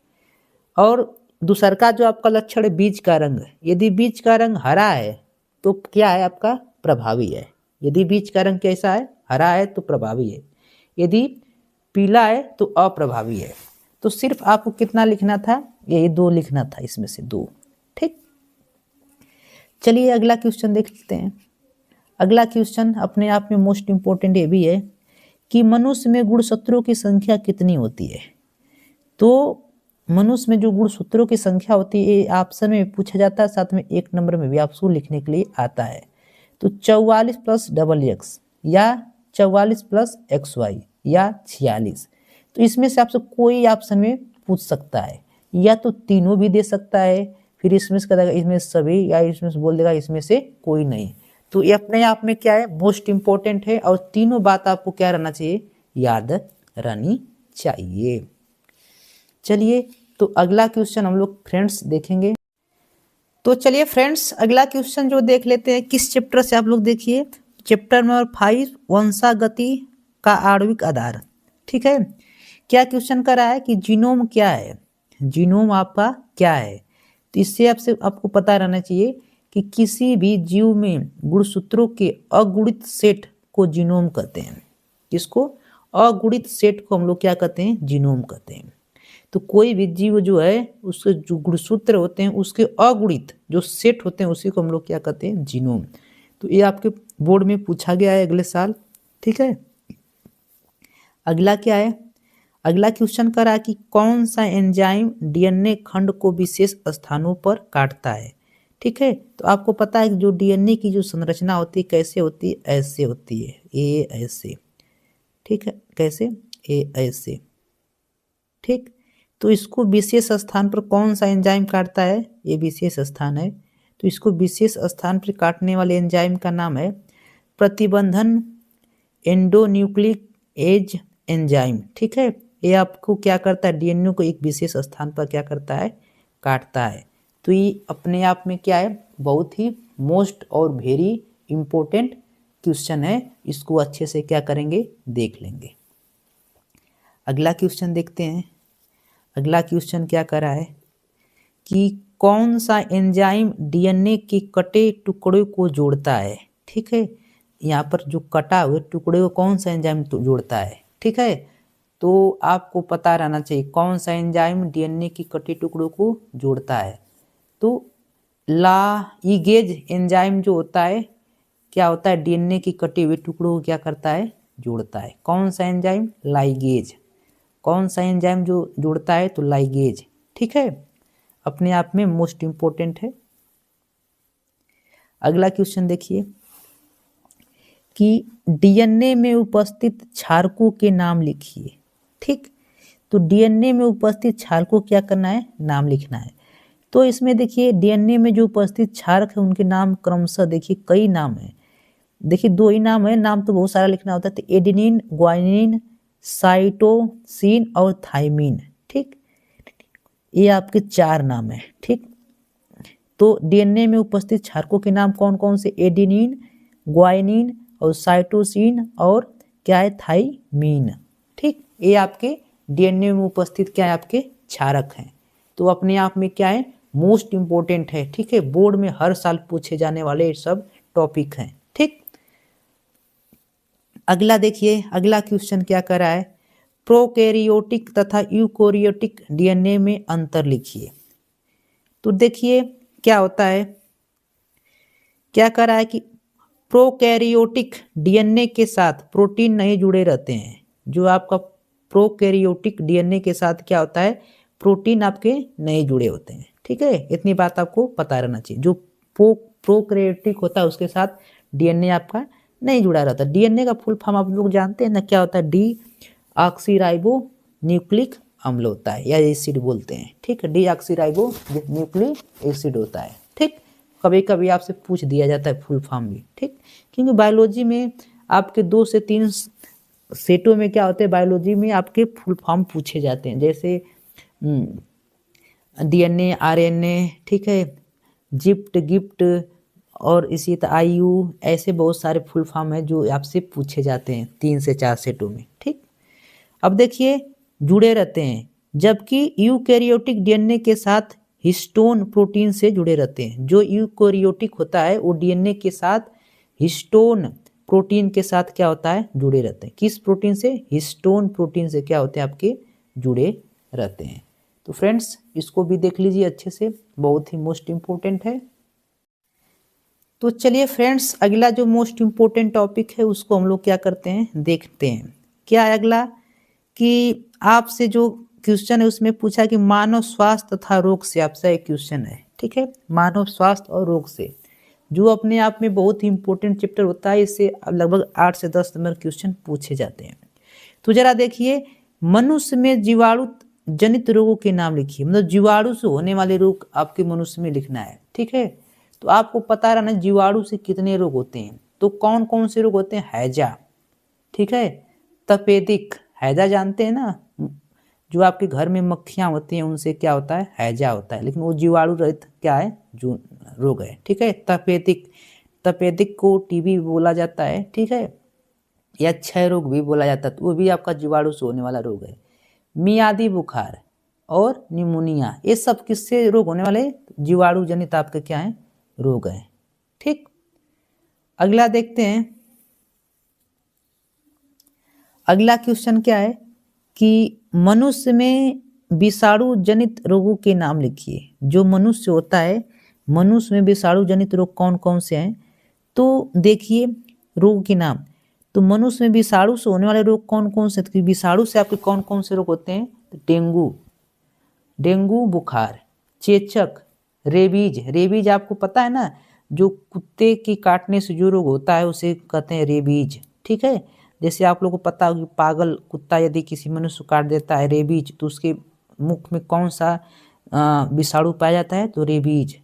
और दूसर का जो आपका लक्षण है बीज का रंग, यदि बीज का रंग हरा है तो क्या है, आपका प्रभावी है। यदि बीज का रंग कैसा है, हरा है तो प्रभावी है, यदि पीला है तो अप्रभावी है। तो सिर्फ आपको कितना लिखना था, यही 2 लिखना था, इसमें से 2। ठीक, चलिए अगला क्वेश्चन देख लेते हैं। अगला क्वेश्चन अपने आप में मोस्ट इंपोर्टेंट ये भी है कि मनुष्य में गुणसूत्रों की संख्या कितनी होती है। तो मनुष्य में जो गुणसूत्रों की संख्या होती है, ये ऑप्शन में पूछा जाता है, साथ में 1 नंबर में भी आपको लिखने के लिए आता है। तो 44 प्लस डबल एक्स, या 44 प्लस एक्स वाई, या 46। तो इसमें से आपसे कोई ऑप्शन में पूछ सकता है, या तो तीनों भी दे सकता है, फिर इसमें से कहेगा इसमें सभी, या इसमें से बोल देगा इसमें से कोई नहीं। तो ये अपने आप में क्या है, मोस्ट इंपॉर्टेंट है, और तीनों बात आपको क्या रहना चाहिए, याद रहनी चाहिए। चलिए, तो अगला क्वेश्चन हम लोग फ्रेंड्स देखेंगे। तो चलिए फ्रेंड्स अगला क्वेश्चन जो देख लेते हैं, किस चैप्टर से आप लोग देखिए, चैप्टर नंबर 5 वंशागति का आणविक आधार। ठीक है, क्या क्वेश्चन कर रहा है कि जीनोम क्या है, जीनोम आपका क्या है। तो इससे आपको पता रहना चाहिए कि किसी भी जीव में गुणसूत्रों के अगुणित सेट को जीनोम कहते हैं। किसको, अगुणित सेट को हम लोग क्या कहते हैं, जीनोम कहते हैं। तो कोई भी जीव जो है उसके जो गुणसूत्र होते हैं उसके अगुणित जो सेट होते हैं उसी को हम लोग क्या कहते हैं, जीनोम। तो ये आपके बोर्ड में पूछा गया है अगले साल। ठीक है, अगला क्या है, अगला क्वेश्चन करा कि कौन सा एंजाइम डीएनए खंड को विशेष स्थानों पर काटता है। ठीक है, तो आपको पता है कि जो डीएनए की जो संरचना होती है कैसे होती है, ऐसे होती है, ए ऐसे। ठीक है, कैसे, ए ऐसे। ठीक, तो इसको विशेष स्थान पर कौन सा एंजाइम काटता है, ये विशेष स्थान है। तो इसको विशेष स्थान पर काटने वाले एंजाइम का नाम है प्रतिबंधन एंडोन्यूक्लिक एज एंजाइम। ठीक है, ये आपको क्या करता है, डीएनए को एक विशेष स्थान पर क्या करता है, काटता है। तो ये अपने आप में क्या है, बहुत ही मोस्ट और वेरी इंपॉर्टेंट क्वेश्चन है। इसको अच्छे से क्या करेंगे, देख लेंगे। अगला क्वेश्चन देखते हैं। अगला क्वेश्चन क्या कर रहा है कि कौन सा एंजाइम डीएनए के कटे टुकड़े को जोड़ता है। ठीक है, यहाँ पर जो कटा हुए टुकड़े को कौन सा एंजाइम जोड़ता है। ठीक है, तो आपको पता रहना चाहिए कौन सा एंजाइम डीएनए की कटे टुकड़ों को जोड़ता है। तो लाइगेज एंजाइम जो होता है क्या होता है, डीएनए की कटे हुए टुकड़ों को क्या करता है, जोड़ता है। कौन सा एंजाइम, लाइगेज। कौन सा एंजाइम जो जोड़ता है, तो लाइगेज। ठीक है, अपने आप में मोस्ट इंपॉर्टेंट है। अगला क्वेश्चन देखिए कि डीएनए में उपस्थित क्षारकों के नाम लिखिए। ठीक, तो डीएनए में उपस्थित क्षारक को क्या करना है, नाम लिखना है। तो इसमें देखिए डीएनए में जो उपस्थित क्षारक है उनके नाम क्रमशः देखिए कई नाम है। देखिए 2 ही नाम है, नाम तो बहुत सारा लिखना होता है। तो एडेनिन, ग्वानिन, साइटोसिन और थाइमिन। ठीक, ये आपके 4 नाम है। ठीक, तो डीएनए में उपस्थित क्षारकों के नाम कौन कौन से? एडेनिन, ग्वानिन और साइटोसिन और क्या है? थाइमीन। ठीक, ये आपके डीएनए में उपस्थित क्या है? आपके क्षारक हैं। तो अपने आप में क्या है? मोस्ट इंपोर्टेंट है। ठीक है, बोर्ड में हर साल पूछे जाने वाले ये सब टॉपिक हैं। ठीक, अगला देखिए, अगला क्वेश्चन क्या कर रहा है? प्रोकैरियोटिक तथा यूकोरियोटिक डीएनए में अंतर लिखिए। तो देखिए क्या होता है, क्या कर रहा है कि प्रोकैरियोटिक डीएनए के साथ प्रोटीन नहीं जुड़े रहते हैं। जो आपका प्रोकैरियोटिक डीएनए के साथ क्या होता है? प्रोटीन आपके नहीं जुड़े होते हैं। ठीक है, इतनी बात आपको पता रहना चाहिए। जो प्रोकैरियोटिक होता है उसके साथ डीएनए आपका नहीं जुड़ा रहता। डीएनए का फुल फॉर्म आप लोग जानते हैं ना, क्या होता है? डी ऑक्सीराइबो न्यूक्लिक अम्ल होता है या एसिड बोलते हैं। ठीक है, डी ऑक्सीराइबो न्यूक्लिक एसिड होता है। ठीक, कभी कभी आपसे पूछ दिया जाता है फुल फॉर्म भी। ठीक, क्योंकि बायोलॉजी में आपके 2 से 3 सेटों में क्या होते हैं? बायोलॉजी में आपके फुल फॉर्म पूछे जाते हैं, जैसे डीएनए, आरएनए, ठीक है, जिप्ट, गिप्ट और इसी तरह आईयू, ऐसे बहुत सारे फुल फॉर्म है जो आपसे पूछे जाते हैं 3 से 4 सेटों में। ठीक, अब देखिए जुड़े रहते हैं, जबकि यूकैरियोटिक डीएनए के साथ हिस्टोन प्रोटीन से जुड़े रहते हैं। जो यूकैरियोटिक होता है वो डीएनए के साथ हिस्टोन प्रोटीन के साथ क्या होता है? जुड़े रहते हैं। किस प्रोटीन से? हिस्टोन प्रोटीन से क्या होते हैं? आपके जुड़े रहते हैं। तो फ्रेंड्स इसको भी देख लीजिए अच्छे से, बहुत ही मोस्ट इम्पोर्टेंट है। तो चलिए फ्रेंड्स, अगला जो मोस्ट इम्पोर्टेंट टॉपिक है उसको हम लोग क्या करते हैं? देखते हैं। क्या है अगला? कि आपसे जो क्वेश्चन है उसमें पूछा कि मानव स्वास्थ्य तथा रोग से, आपसे एक क्वेश्चन है। ठीक है, मानव स्वास्थ्य और रोग से, जो अपने आप में बहुत ही इंपॉर्टेंट चैप्टर होता है। इससे लगभग 8 से 10 नंबर क्वेश्चन पूछे जाते हैं। तो जरा देखिए, मनुष्य में जीवाणु जनित रोगों के नाम लिखिए। मतलब जीवाणु से होने वाले रोग आपके मनुष्य में लिखना है। ठीक है, तो आपको पता रहना जीवाणु से कितने रोग होते हैं। तो कौन कौन से रोग होते हैं? हैजा, ठीक है, तपेदिक, हैजा जानते हैं ना, जो आपके घर में मक्खियां होती हैं उनसे क्या होता है? हैजा होता है, लेकिन वो जीवाणु रहित क्या है? जो रोग है। ठीक है, तपेदिक, तपेदिक को टीबी बोला जाता है। ठीक है, या क्षय रोग भी बोला जाता है, तो वो भी आपका जीवाणु से होने वाला रोग है। मियादी बुखार और निमोनिया, ये सब किससे रोग होने वाले? जीवाणु जनित आपके क्या है? रोग है। ठीक, अगला देखते हैं। अगला क्वेश्चन क्या है कि मनुष्य में विषाणु जनित रोगों के नाम लिखिए। जो मनुष्य होता है, मनुष्य में विषाणु जनित रोग कौन कौन से हैं? तो देखिए रोग के नाम, तो मनुष्य में विषाणु से होने वाले रोग कौन कौन से? तो विषाणु से आपके कौन कौन से रोग होते हैं? तो डेंगू, डेंगू बुखार, चेचक, रेबीज, रेबीज आपको पता है ना, जो कुत्ते की काटने से जो रोग होता है उसे कहते हैं रेबीज। ठीक है, जैसे आप लोगों को पता होगा पागल कुत्ता यदि किसी मनुष्य को काट देता है रेबीज, तो उसके मुख में कौन सा विषाणु पाया जाता है? तो रेबीज,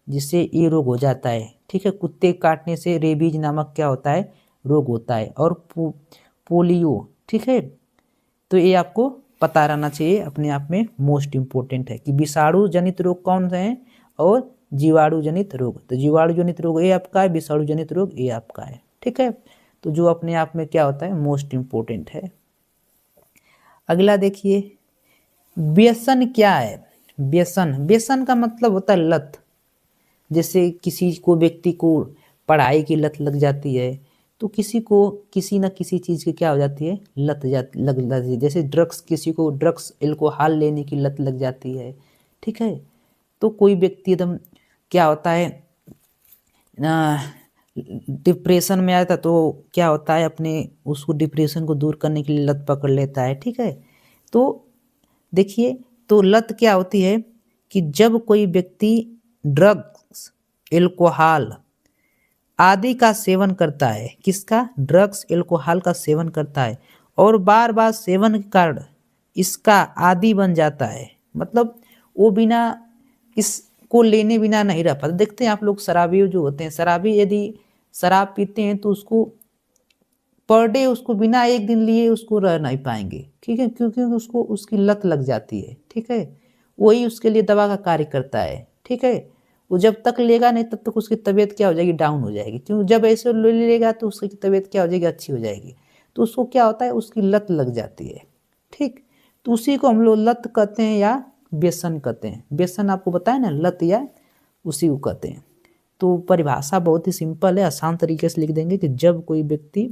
जिससे ये रोग हो जाता है। ठीक है, कुत्ते काटने से रेबीज नामक क्या होता है? रोग होता है। और पोलियो। ठीक है, तो ये आपको पता रहना चाहिए, अपने आप में मोस्ट इम्पोर्टेंट है कि विषाणु जनित रोग कौन से हैं और जीवाणु जनित रोग। तो जीवाणु जनित रोग ये आपका है, विषाणु जनित रोग ये आपका है। ठीक है, तो जो अपने आप में क्या होता है? मोस्ट इम्पोर्टेंट है। अगला देखिए, व्यसन क्या है? व्यसन, व्यसन का मतलब होता है लत। जैसे किसी को, व्यक्ति को पढ़ाई की लत लग जाती है, तो किसी को किसी न किसी चीज़ की क्या हो जाती है? लग जाती है। जैसे ड्रग्स, किसी को ड्रग्स एल्कोहल लेने की लत लग जाती है। ठीक है, तो कोई व्यक्ति एकदम क्या होता है, डिप्रेशन में आता, तो क्या होता है, अपने उसको डिप्रेशन को दूर करने के लिए लत पकड़ लेता है। ठीक है, तो देखिए, तो लत क्या होती है कि जब कोई व्यक्ति ड्रग्स, एल्कोहल आदि का सेवन करता है, किसका? ड्रग्स, एल्कोहल का सेवन करता है, और बार बार सेवन के कारण इसका आदी बन जाता है। मतलब वो बिना इसको लेने बिना नहीं रह पाता। देखते हैं आप लोग, शराबी जो होते हैं, शराबी यदि शराब पीते हैं तो उसको पर डे उसको बिना एक दिन लिए उसको रह नहीं पाएंगे, ठीक है, क्योंकि उसको उसकी लत लग जाती है, ठीक है। वही उसके लिए दवा का कार्य करता है, ठीक है। वो जब तक लेगा नहीं तब तक उसकी तबीयत क्या हो जाएगी, डाउन हो जाएगी, क्यों जब ऐसे ले लेगा तो उसकी तबीयत क्या हो जाएगी, अच्छी हो जाएगी। तो उसको क्या होता है, उसकी लत लग जाती है, ठीक। तो उसी को हम लोग लत कहते हैं या व्यसन कहते हैं। व्यसन आपको बताया ना, लत या उसी को कहते हैं। तो परिभाषा बहुत ही सिंपल है, आसान तरीके से लिख देंगे कि जब कोई व्यक्ति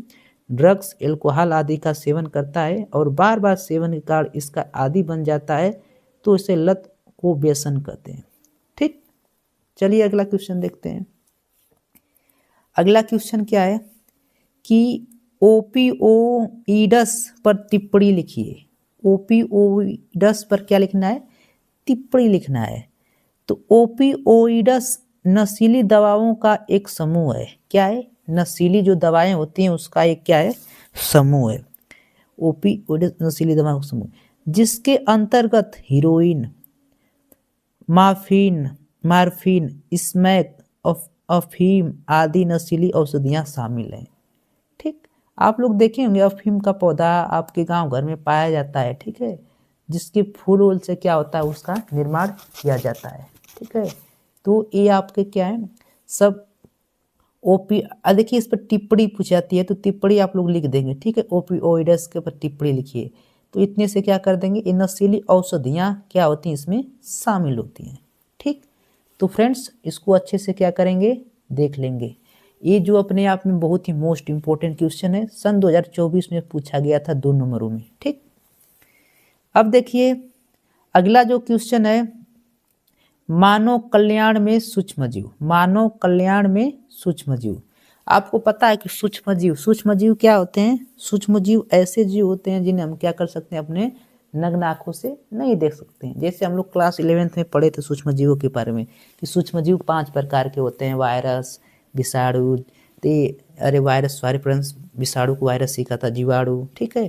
ड्रग्स, एल्कोहल आदि का सेवन करता है और बार बार सेवन के कारण इसका आदी बन जाता है तो इसे लत को व्यसन कहते हैं, ठीक। चलिए अगला क्वेश्चन देखते हैं। अगला क्वेश्चन क्या है कि ओपिओइड्स पर टिप्पणी लिखिए। ओपिओइड्स पर क्या लिखना है, टिप्पणी लिखना है। तो ओपिओइड्स नशीली दवाओं का एक समूह है। क्या है, नशीली जो दवाएं होती हैं उसका एक क्या है, समूह है। ओपिओइड्स नशीली दवाओं का समूह, जिसके अंतर्गत हीरोइन, मार्फिन, स्मैक, अफीम आदि नशीली औषधियां शामिल हैं, ठीक। आप लोग देखे होंगे अफीम का पौधा आपके गांव घर में पाया जाता है, ठीक है, जिसके फूल वूल से क्या होता है, उसका निर्माण किया जाता है, ठीक है। तो ये आपके क्या है सब देखिए इस पर टिप्पणी पूछी जाती है तो टिप्पणी आप लोग लिख देंगे, ठीक है। ओपिओइड्स के ऊपर टिप्पणी लिखिए। तो इतने से क्या कर देंगे, ये नशीली औषधियाँ क्या होती हैं इसमें शामिल होती हैं, ठीक। तो फ्रेंड्स इसको अच्छे से क्या करेंगे, देख लेंगे। ये जो अपने आप में बहुत ही मोस्ट इम्पोर्टेंट क्वेश्चन है, सन 2024 में पूछा गया था 2 नंबरों में, ठीक। अब देखिए अगला जो क्वेश्चन है, मानव कल्याण में सूक्ष्म जीव। मानव कल्याण में सूक्ष्म जीव, आपको पता है कि सूक्ष्म जीव क्या होते हैं। सूक्ष्म जीव ऐसे जीव होते हैं जिन्हें हम क्या कर सकते हैं, अपने नग्न आंखों से नहीं देख सकते हैं। जैसे हम लोग क्लास 11th में पढ़े थे सूक्ष्म जीवों के बारे में कि सूक्ष्म जीव 5 प्रकार के होते हैं, वायरस, विषाणु, वायरस विषाणु को वायरस सीखा था, जीवाणु, ठीक है,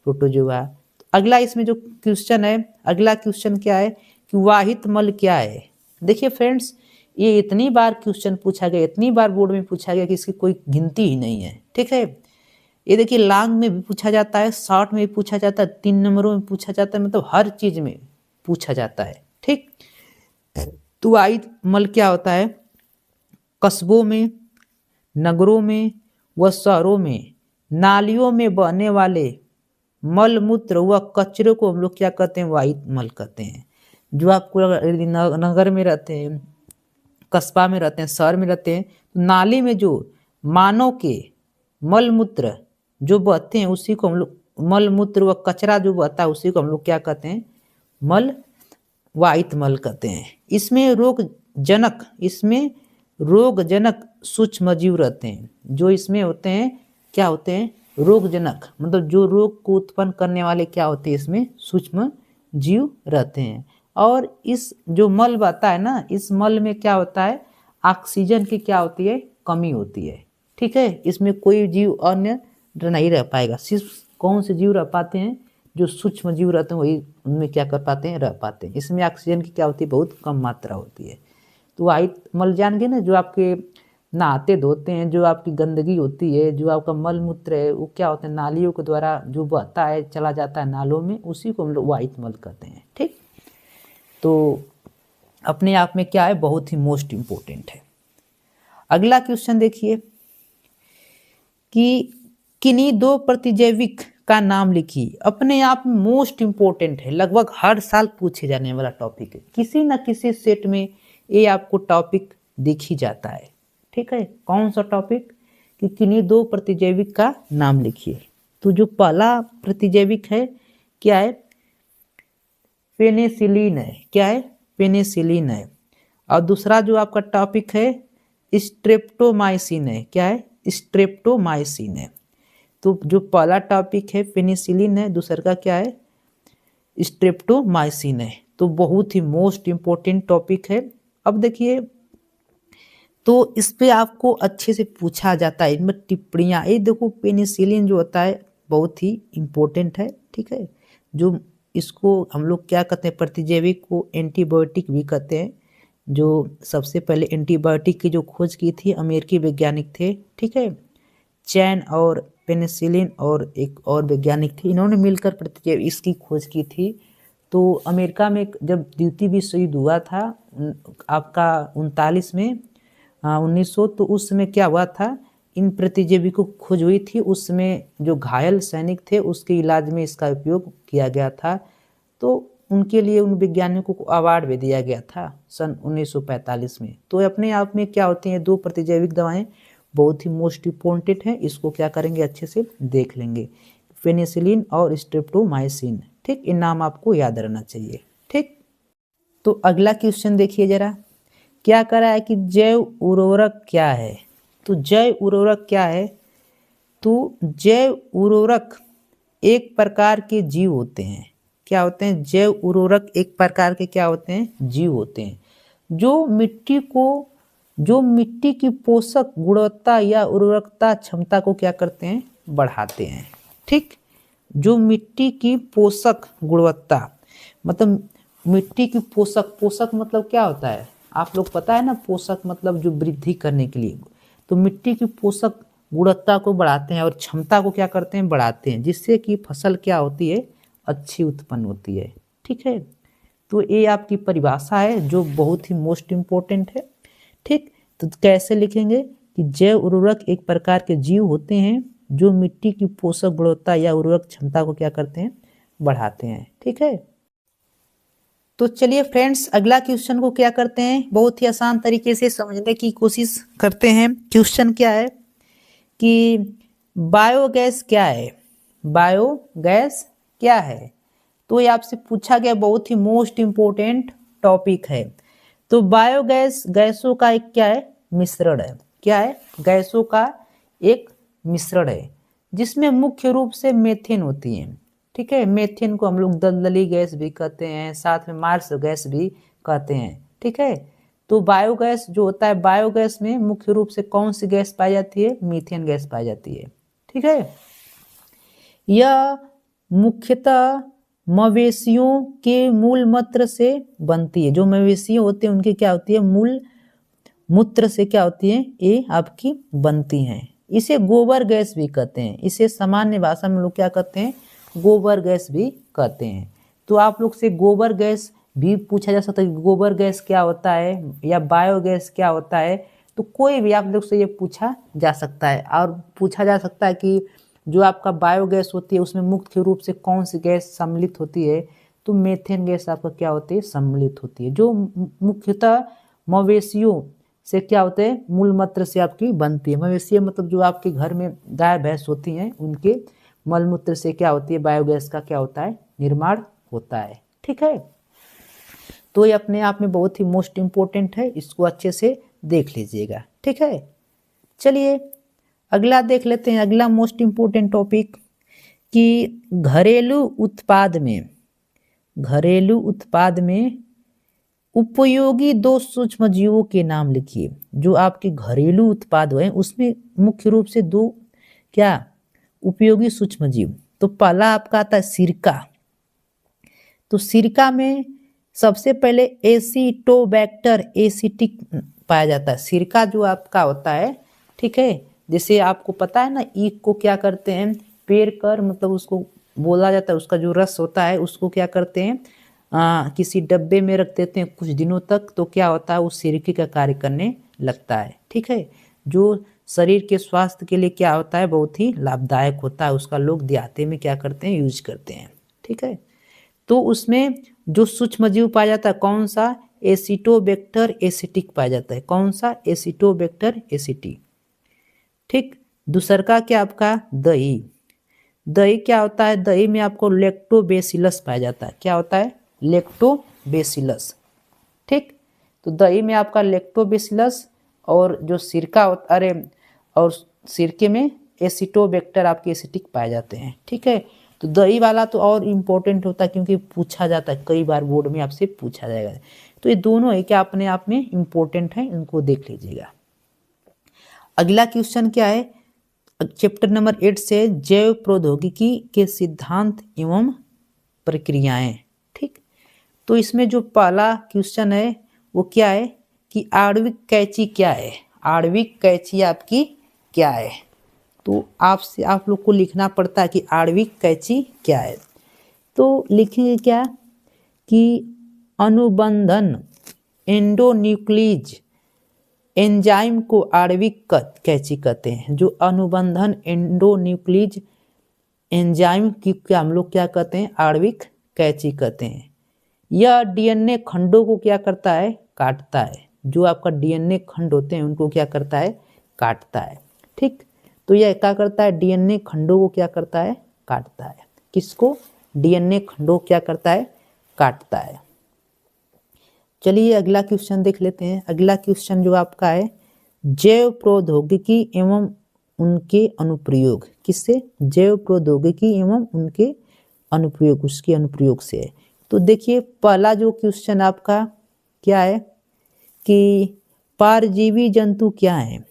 प्रोटोजोआ। अगला इसमें जो क्वेश्चन है, अगला क्वेश्चन क्या है कि वाहित मल क्या है। देखिए फ्रेंड्स ये इतनी बार क्वेश्चन पूछा गया, इतनी बार बोर्ड में पूछा गया कि इसकी कोई गिनती ही नहीं है, ठीक है। ये देखिए लॉन्ग में भी पूछा जाता है, शॉर्ट में भी पूछा जाता है, 3 नंबरों में पूछा जाता है, मतलब हर चीज में पूछा जाता है, ठीक। तो वाहित मल क्या होता है, कस्बों में, नगरों में व शहरों में नालियों में बहने वाले मल मूत्र व कचरे को हम लोग क्या कहते हैं, वाहित मल कहते हैं। जो आपको नगर में रहते हैं, कस्बा में रहते हैं, शहर में रहते हैं, तो नाली में जो मानव के मल मूत्र जो बहते हैं उसी को हम लोग, मल मूत्र व कचरा जो बहता है उसी को हम लोग क्या कहते हैं, मल वाहित मल कहते हैं। इसमें रोगजनक सूक्ष्म जीव रहते हैं। जो इसमें होते हैं क्या होते हैं, रोगजनक, मतलब जो रोग को उत्पन्न करने वाले क्या होते हैं, इसमें सूक्ष्म जीव रहते हैं। और इस जो मल बहता है ना, इस मल में क्या होता है, ऑक्सीजन की क्या होती है, कमी होती है, ठीक है। इसमें कोई जीव अन्य नहीं रह पाएगा। सिर्फ कौन से जीव रह पाते हैं, जो सूक्ष्म जीव रहते हैं वही उनमें क्या कर पाते हैं, रह पाते हैं। इसमें ऑक्सीजन की क्या होती है, बहुत कम मात्रा होती है। तो वाहित मल जान गए ना, जो आपके नहाते धोते हैं, जो आपकी गंदगी होती है, जो आपका मल मूत्र है, वो क्या होता है, नालियों के द्वारा जो बहता है चला जाता है नालों में, उसी को हम लोग वाहित मल कहते हैं, ठीक। तो अपने आप में क्या है, बहुत ही मोस्ट इम्पोर्टेंट है। अगला क्वेश्चन देखिए कि किन्हीं 2 प्रतिजैविक का नाम लिखिए। अपने आप में मोस्ट इम्पोर्टेंट है, लगभग हर साल पूछे जाने वाला टॉपिक है। किसी न किसी सेट में ये आपको टॉपिक दिख ही जाता है, ठीक है। कौन सा टॉपिक, कि किन्हीं 2 प्रतिजैविक का नाम लिखिए। तो जो पहला प्रतिजैविक है क्या है, पेनिसिलिन है। क्या है, पेनिसिलिन है। और दूसरा जो आपका टॉपिक है स्ट्रेप्टोमाइसिन है। क्या है, स्ट्रेप्टोमाइसिन है। तो जो पहला टॉपिक है पेनिसिलिन है, दूसरा का क्या है, स्ट्रेप्टोमाइसिन है। तो बहुत ही मोस्ट इम्पोर्टेंट टॉपिक है। अब देखिए तो इस पे आपको अच्छे से पूछा जाता है, इनमें टिप्पणियाँ। ये देखो पेनिसिलिन जो होता है बहुत ही इम्पोर्टेंट है, ठीक है। जो इसको हम लोग क्या कहते हैं, प्रतिजैविक को एंटीबायोटिक भी कहते हैं। जो सबसे पहले एंटीबायोटिक की जो खोज की थी अमेरिकी वैज्ञानिक थे, ठीक है, चैन और पेनिसिलिन और एक और वैज्ञानिक थे, इन्होंने मिलकर प्रतिजैविक इसकी खोज की थी। तो अमेरिका में जब द्वितीय विश्व युद्ध हुआ था आपका 39 में 1900, तो उस समय क्या हुआ था, इन प्रतिजैविकों की खोज हुई थी। उसमें जो घायल सैनिक थे उसके इलाज में इसका उपयोग किया गया था। तो उनके लिए उन वैज्ञानिकों को अवार्ड भी दिया गया था सन 1945 में। तो अपने आप में क्या होती हैं, दो प्रतिजैविक दवाएं बहुत ही मोस्ट इम्पोर्टेंट हैं। इसको क्या करेंगे, अच्छे से देख लेंगे, पेनिसिलिन और स्ट्रेप्टोमाइसिन। ठीक, इन नाम आपको याद रहना चाहिए। ठीक, तो अगला क्वेश्चन देखिए जरा, क्या करा है कि जैव उर्वरक क्या है। तो जैव उर्वरक क्या है, तो जैव उर्वरक एक प्रकार के जीव होते हैं। क्या होते हैं, जैव उर्वरक एक प्रकार के क्या होते हैं, जीव होते हैं, जो मिट्टी की पोषक गुणवत्ता या उर्वरकता क्षमता को क्या करते हैं, बढ़ाते हैं। ठीक, जो मिट्टी की पोषक गुणवत्ता, मतलब मिट्टी की पोषक मतलब क्या होता है, आप लोग पता है ना, पोषक मतलब जो वृद्धि करने के लिए। तो मिट्टी की पोषक गुणवत्ता को बढ़ाते हैं और क्षमता को क्या करते हैं, बढ़ाते हैं, जिससे कि फसल क्या होती है, अच्छी उत्पन्न होती है। ठीक है, तो ये आपकी परिभाषा है जो बहुत ही मोस्ट इम्पोर्टेंट है। ठीक, तो कैसे लिखेंगे कि जैव उर्वरक एक प्रकार के जीव होते हैं जो मिट्टी की पोषक गुणवत्ता या उर्वरक क्षमता को क्या करते हैं, बढ़ाते हैं। ठीक है, तो चलिए फ्रेंड्स, अगला क्वेश्चन को क्या करते हैं, बहुत ही आसान तरीके से समझने की कोशिश करते हैं। क्वेश्चन क्या है कि बायोगैस क्या है, बायोगैस क्या है। तो ये आपसे पूछा गया, बहुत ही मोस्ट इम्पोर्टेंट टॉपिक है। तो बायोगैस गैसों का एक क्या है, मिश्रण है। क्या है, गैसों का एक मिश्रण है, जिसमें मुख्य रूप से मेथेन होती है। ठीक है, मेथेन को हम लोग दलदली गैस भी कहते हैं, साथ में मार्स गैस भी कहते हैं। ठीक है, तो बायोगैस जो होता है, बायोगैस में मुख्य रूप से कौन सी गैस पाई जाती है, मीथेन गैस पाई जाती है। ठीक है, यह मुख्यतः मवेशियों के मूल मूत्र से बनती है। जो मवेशी होते हैं उनके क्या होती है, मूल मूत्र से क्या होती है, ये आपकी बनती हैं। इसे गोबर गैस भी कहते हैं। इसे सामान्य भाषा में लोग क्या कहते हैं, गोबर गैस भी कहते हैं। तो आप लोग से गोबर गैस भी पूछा जा सकता है कि गोबर गैस क्या होता है या बायोगैस क्या होता है। तो कोई भी आप लोग से ये पूछा जा सकता है, और पूछा जा सकता है कि जो आपका बायोगैस होती है उसमें मुख्य रूप से कौन सी गैस सम्मिलित होती है। तो मेथेन गैस आपका क्या होती है, सम्मिलित होती है, जो मुख्यतः मवेशियों से क्या होते हैं, मूल मूत्र से आपकी बनती है। मवेशी मतलब जो आपके घर में गाय भैंस होती हैं, उनके मलमूत्र से क्या होती है, बायोगैस का क्या होता है, निर्माण होता है। ठीक है, तो ये अपने आप में बहुत ही मोस्ट इम्पोर्टेंट है, इसको अच्छे से देख लीजिएगा। ठीक है, चलिए अगला देख लेते हैं। अगला मोस्ट इम्पोर्टेंट टॉपिक कि घरेलू उत्पाद में उपयोगी दो सूक्ष्म जीवों के नाम लिखिए। जो आपके घरेलू उत्पाद हैं उसमें मुख्य रूप से दो क्या उपयोगी सूक्ष्म जीव। तो पहला आपका आता है सिरका। तो सिरका में सबसे पहले एसिटोबैक्टर एसिटिक पाया जाता है। सिरका जो आपका होता है, ठीक है, जैसे आपको पता है ना, ईख को क्या करते हैं, पेर कर, मतलब उसको बोला जाता है, उसका जो रस होता है उसको क्या करते हैं, किसी डब्बे में रख देते हैं कुछ दिनों तक। तो क्या होता है, वो सिरके का कार्य करने लगता है। ठीक है, जो शरीर के स्वास्थ्य के लिए क्या होता है, बहुत ही लाभदायक होता है। उसका लोग देहाती में क्या करते हैं, यूज करते हैं। ठीक है, तो उसमें जो सूक्ष्म जीव पाया जाता है कौन सा, एसिटोबैक्टर एसिटिक पाया जाता है। कौन सा, एसिटोबैक्टर एसिटिक। ठीक, दूसर का क्या आपका दही। दही क्या होता है, दही में आपको लैक्टोबैसिलस पाया जाता है। क्या होता है, लैक्टोबैसिलस। ठीक, तो दही में आपका लैक्टोबैसिलस, और जो सिरका होता और सिरके में एसिटोबैक्टर आपके एसिटिक पाए जाते हैं। ठीक है, तो दही वाला तो और इम्पोर्टेंट होता है क्योंकि पूछा जाता है, कई बार बोर्ड में आपसे पूछा जाएगा। तो ये दोनों है क्या अपने आप में इम्पोर्टेंट है, इनको देख लीजिएगा। अगला क्वेश्चन क्या है, चैप्टर नंबर 8 से जैव प्रौद्योगिकी के सिद्धांत एवं प्रक्रियाएं। ठीक, तो इसमें जो पहला क्वेश्चन है वो क्या है कि आणविक कैंची क्या है। आणविक कैंची आपकी क्या है। तो आपसे आप लोग को लिखना पड़ता है कि आणविक कैंची क्या है। तो लिखेंगे क्या कि अनुबंधन एंडोन्यूक्लीज एंजाइम को आणविक कैंची कहते हैं। जो अनुबंधन एंडोन्यूक्लीज एंजाइम की क्या हम लोग क्या कहते हैं, आणविक कैंची कहते हैं। यह डीएनए खंडों को क्या करता है, काटता है। जो आपका डीएनए खंड होते हैं उनको क्या करता है, काटता है। ठीक, तो यह क्या करता है, डीएनए खंडों को क्या करता है, काटता है। किसको, डीएनए खंडों क्या करता है, काटता है। चलिए अगला क्वेश्चन देख लेते हैं। अगला क्वेश्चन जो आपका है, जैव प्रौद्योगिकी एवं उनके अनुप्रयोग। किससे, जैव प्रौद्योगिकी एवं उनके अनुप्रयोग, उसके अनुप्रयोग से है। तो देखिए पहला जो क्वेश्चन आपका क्या है कि परजीवी जंतु क्या है।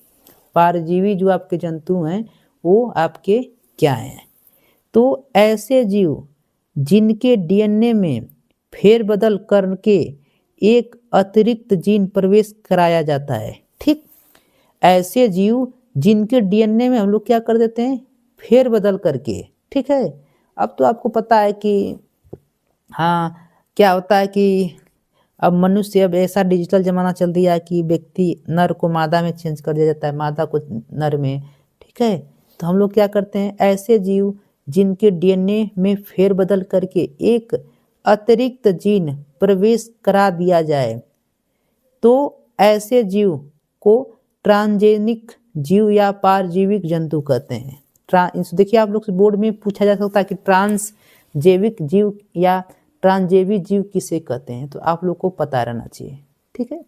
परजीवी जो आपके जंतु हैं वो आपके क्या हैं। तो ऐसे जीव जिनके डीएनए में फेरबदल करके एक अतिरिक्त जीन प्रवेश कराया जाता है। ठीक, ऐसे जीव जिनके डीएनए में हम लोग क्या कर देते हैं, फेरबदल करके। ठीक है, अब तो आपको पता है कि हाँ क्या होता है कि अब मनुष्य, अब ऐसा डिजिटल जमाना चल दिया है कि व्यक्ति नर को मादा में चेंज कर दिया जाता है, मादा को नर में। ठीक है, तो हम लोग क्या करते हैं, ऐसे जीव जिनके डीएनए में फेरबदल करके एक अतिरिक्त जीन प्रवेश करा दिया जाए, तो ऐसे जीव को ट्रांसजेनिक जीव या परजीविक जंतु कहते हैं। देखिए आप लोग से बोर्ड में पूछा जा सकता है कि ट्रांसजैविक जीव या ट्रांसजैविक जीव किसे कहते हैं, तो आप लोग को पता रहना चाहिए। ठीक है,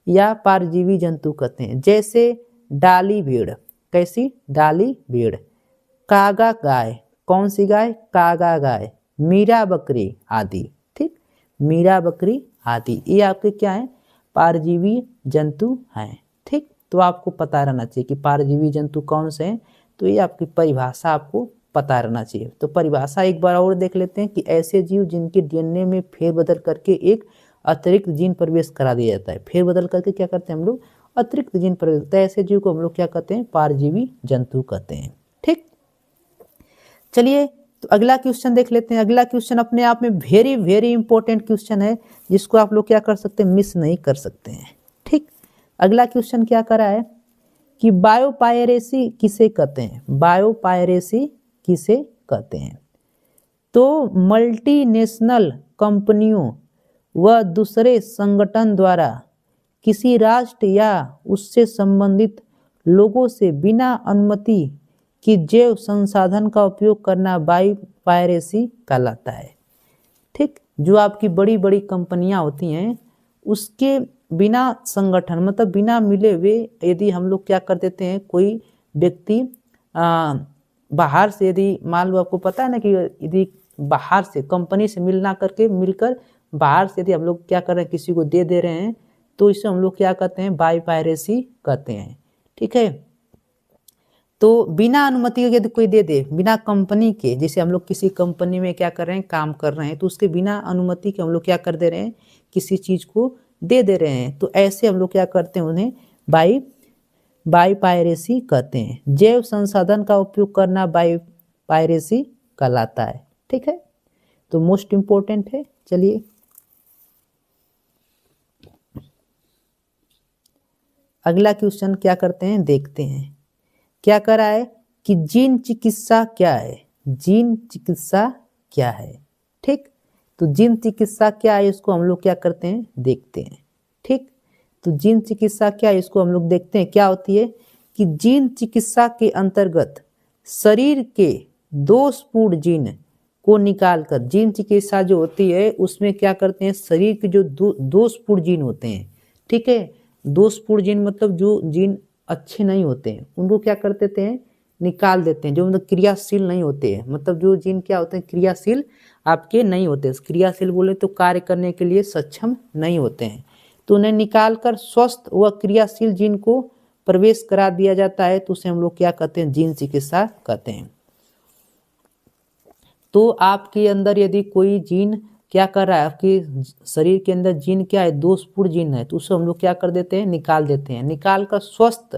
या परजीवी जंतु कहते हैं। जैसे डाली भेड़, कैसी, डाली भेड़, कागा गाय, कौन सी गाय, कागा गाय, मीरा बकरी आदि। ठीक, मीरा बकरी आदि ये आपके क्या है, परजीवी जंतु हैं। ठीक, तो आपको पता रहना चाहिए कि परजीवी जंतु कौन से हैं। तो ये आपकी परिभाषा आपको पता रहना चाहिए। तो परिभाषा एक बार और देख लेते हैं कि ऐसे जीव जिनके डीएनए में फेरबदल करके एक अतिरिक्त जीन प्रवेश करा दिया जाता है। फेरबदल करके क्या करते हैं हम लोग, अतिरिक्त जीन प्रवेश, तो ऐसे जीव को हम लोग क्या कहते हैं, परजीवी जंतु कहते हैं। ठीक, चलिए तो अगला क्वेश्चन देख लेते हैं। अगला क्वेश्चन अपने आप में वेरी वेरी इंपॉर्टेंट क्वेश्चन है, जिसको आप लोग क्या कर सकते हैं, मिस नहीं कर सकते हैं। ठीक, अगला क्वेश्चन क्या करा है कि बायोपायरेसी किसे कहते हैं, बायोपायरेसी किसे कहते हैं। तो मल्टीनेशनल कंपनियों व दूसरे संगठन द्वारा किसी राष्ट्र या उससे संबंधित लोगों से बिना अनुमति कि जैव संसाधन का उपयोग करना बायोपायरेसी कहलाता है। ठीक, जो आपकी बड़ी बड़ी कंपनियां होती हैं उसके बिना संगठन, मतलब बिना मिले हुए यदि हम लोग क्या कर देते हैं, कोई व्यक्ति बाहर से, यदि मान लो आपको पता है ना कि यदि बाहर से कंपनी से मिलकर बाहर से यदि हम लोग क्या कर रहे हैं, किसी को दे रहे हैं, तो इसे हम लोग क्या कहते हैं, बायोपायरेसी कहते हैं। ठीक है, तो बिना अनुमति के यदि कोई दे दे, बिना कंपनी के, जैसे हम लोग किसी कंपनी में क्या कर रहे हैं, काम कर रहे हैं, तो उसके बिना अनुमति के हम लोग क्या कर दे रहे हैं, किसी चीज को दे रहे हैं, तो ऐसे हम लोग क्या करते हैं, उन्हें बायोपायरेसी कहते हैं। जैव संसाधन का उपयोग करना बायोपायरेसी कहलाता है। ठीक है, तो मोस्ट इंपोर्टेंट है। चलिए अगला क्वेश्चन क्या करते हैं, देखते हैं। क्या करा है कि जीन चिकित्सा क्या है, जीन चिकित्सा क्या है। ठीक, तो जीन चिकित्सा क्या है, इसको हम लोग क्या करते हैं, देखते हैं। ठीक, तो जीन चिकित्सा क्या है, इसको हम लोग देखते हैं। क्या होती है कि जीन चिकित्सा के अंतर्गत शरीर के दोषपूर्ण जीन को निकालकर, जीन चिकित्सा जो होती है उसमें क्या करते हैं, शरीर के जो दोषपूर्ण जीन होते हैं, ठीक है, दोषपूर्ण जीन मतलब जो जीन अच्छे नहीं होते हैं उनको क्या कर देते हैं, निकाल देते हैं। जो मतलब क्रियाशील नहीं होते हैं, मतलब जो जीन क्या होते हैं, क्रियाशील आपके नहीं होते, क्रियाशील बोले तो कार्य करने के लिए सक्षम नहीं होते हैं, तो उन्हें निकालकर स्वस्थ व क्रियाशील जीन को प्रवेश करा दिया जाता है, तो उसे हम लोग क्या कहते हैं, जीन चिकित्सा कहते हैं। तो आपके अंदर यदि कोई जीन क्या कर रहा है, आपके शरीर के अंदर जीन क्या है, दोषपूर्ण जीन है, तो उसे हम लोग क्या कर देते हैं, निकाल देते हैं। निकाल कर स्वस्थ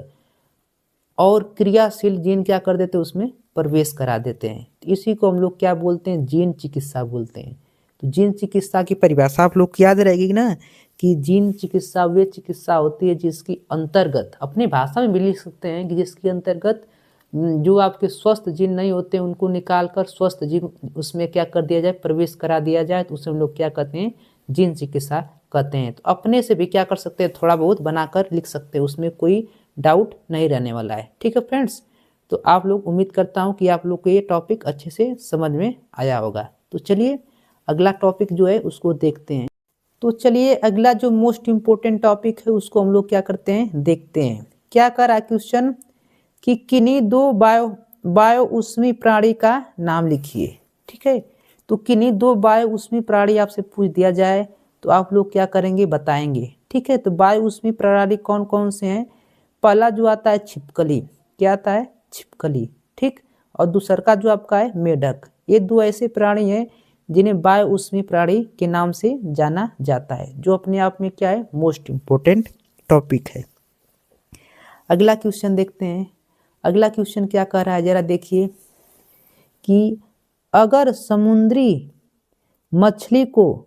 और क्रियाशील जीन क्या कर देते हैं, उसमें प्रवेश करा देते हैं। तो इसी को हम लोग क्या बोलते हैं, जीन चिकित्सा बोलते हैं। तो जीन चिकित्सा की परिभाषा आप लोग को याद रहेगी ना, कि जीन चिकित्सा वे चिकित्सा होती है जिसकी अंतर्गत, अपनी भाषा में भी लिख सकते हैं कि जिसके अंतर्गत जो आपके स्वस्थ जीन नहीं होते उनको निकाल कर स्वस्थ जीन उसमें क्या कर दिया जाए, प्रवेश करा दिया जाए। तो उसे हम लोग क्या कहते हैं, जीन चिकित्सा कहते हैं। तो अपने से भी क्या कर सकते हैं, थोड़ा बहुत बनाकर लिख सकते हैं, उसमें कोई डाउट नहीं रहने वाला है। ठीक है फ्रेंड्स, तो आप लोग, उम्मीद करता हूँ कि आप लोग को ये टॉपिक अच्छे से समझ में आया होगा। तो चलिए अगला टॉपिक जो है उसको देखते हैं। तो चलिए अगला जो मोस्ट इम्पोर्टेंट टॉपिक है उसको हम लोग क्या करते हैं, देखते हैं। क्या कर रहा है क्वेश्चन, कि किन्हीं दो बायो ऊष्मी प्राणी का नाम लिखिए। ठीक है, तो किन्हीं दो बायो ऊष्मी प्राणी आपसे पूछ दिया जाए तो आप लोग क्या करेंगे, बताएंगे। ठीक है, तो बायो ऊष्मी प्रणाली कौन कौन से हैं। पहला जो आता है छिपकली, क्या आता है, छिपकली। ठीक, और दूसरा का जो आपका है मेढक। ये दो ऐसे प्राणी हैं जिन्हें बायो ऊष्मी प्राणी के नाम से जाना जाता है, जो अपने आप में क्या है, मोस्ट इम्पोर्टेंट टॉपिक है। अगला क्वेश्चन देखते हैं। अगला क्वेश्चन क्या कह रहा है, जरा देखिए, कि अगर समुद्री मछली को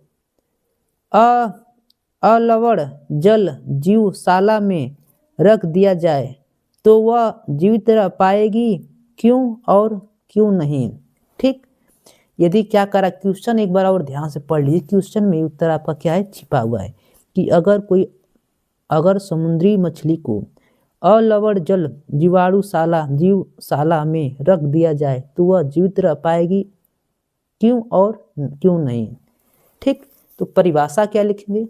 अलवण जल जीवशाला में रख दिया जाए तो वह जीवित रह पाएगी, क्यों और क्यों नहीं। ठीक, यदि क्या करा, क्वेश्चन एक बार और ध्यान से पढ़ लीजिए। क्वेश्चन में उत्तर आपका क्या है, छिपा हुआ है, कि अगर समुद्री मछली को अलवण जल जीवशाला में रख दिया जाए तो वह जीवित रह पाएगी, क्यों और क्यों नहीं। ठीक, तो परिभाषा क्या लिखेंगे,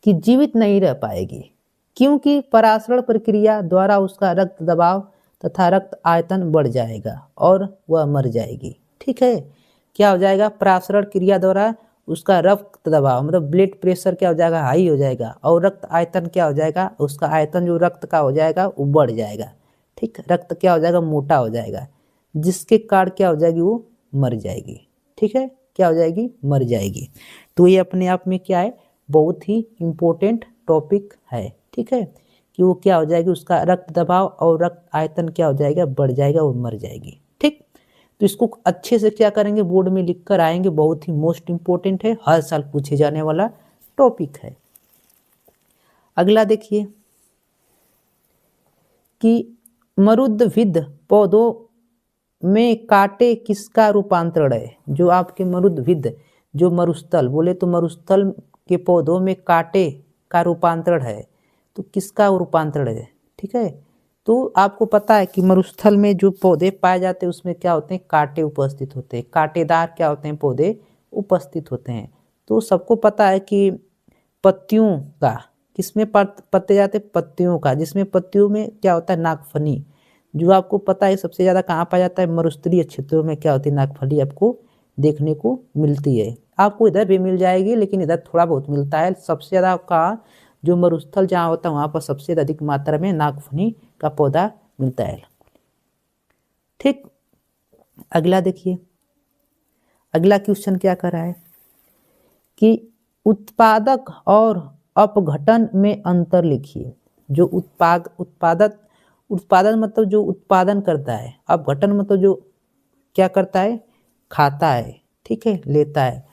कि जीवित नहीं रह पाएगी क्योंकि पराशरण प्रक्रिया द्वारा उसका रक्त दबाव तथा रक्त आयतन बढ़ जाएगा और वह मर जाएगी। ठीक है, क्या हो जाएगा, पराशरण क्रिया द्वारा उसका रक्त दबाव मतलब ब्लड प्रेशर क्या हो जाएगा, हाई हो जाएगा, और रक्त आयतन क्या हो जाएगा, उसका आयतन जो रक्त का हो जाएगा वो बढ़ जाएगा। ठीक, रक्त क्या हो जाएगा, मोटा हो जाएगा, जिसके कारण क्या हो जाएगी, वो मर जाएगी। ठीक है, क्या हो जाएगी, मर जाएगी। तो ये अपने आप में क्या है, बहुत ही इम्पोर्टेंट टॉपिक है। ठीक है, कि वो क्या हो जाएगी, उसका रक्त दबाव और रक्त आयतन क्या हो जाएगा, बढ़ जाएगा और मर जाएगी। ठीक, तो इसको अच्छे से क्या करेंगे, बोर्ड में लिख कर आएंगे, बहुत ही मोस्ट इम्पोर्टेंट है, हर साल पूछे जाने वाला टॉपिक है। अगला देखिए, कि मरुद्भिद पौधों में कांटे किसका रूपांतरण है। जो आपके मरुद्भिद, जो मरुस्थल बोले तो मरुस्थल के पौधों में कांटे का रूपांतरण है, तो किसका रूपांतरण है। ठीक है, तो आपको पता है कि मरुस्थल में जो पौधे पाए जाते हैं उसमें क्या होते हैं, कांटे उपस्थित होते हैं, कांटेदार क्या होते हैं, पौधे उपस्थित होते हैं। तो सबको पता है कि पत्तियों का, किसमें पत्ते जाते हैं, पत्तियों का, जिसमें पत्तियों में क्या होता है, नागफनी। जो आपको पता है सबसे ज़्यादा कहाँ पाया जाता है, मरुस्थलीय क्षेत्रों में क्या होती है, नागफली आपको देखने को मिलती है। आपको इधर भी मिल जाएगी लेकिन इधर थोड़ा बहुत मिलता है। सबसे ज़्यादा कहाँ, जो मरुस्थल जहाँ होता है वहाँ पर सबसे अधिक मात्रा में नागफनी का पौधा मिलता है। ठीक, अगला देखिए, अगला क्वेश्चन क्या कर रहा है, कि उत्पादक और अपघटन में अंतर लिखिए। जो उत्पादन मतलब जो उत्पादन करता है, अपघटन मतलब जो क्या करता है, खाता है। ठीक है, लेता है।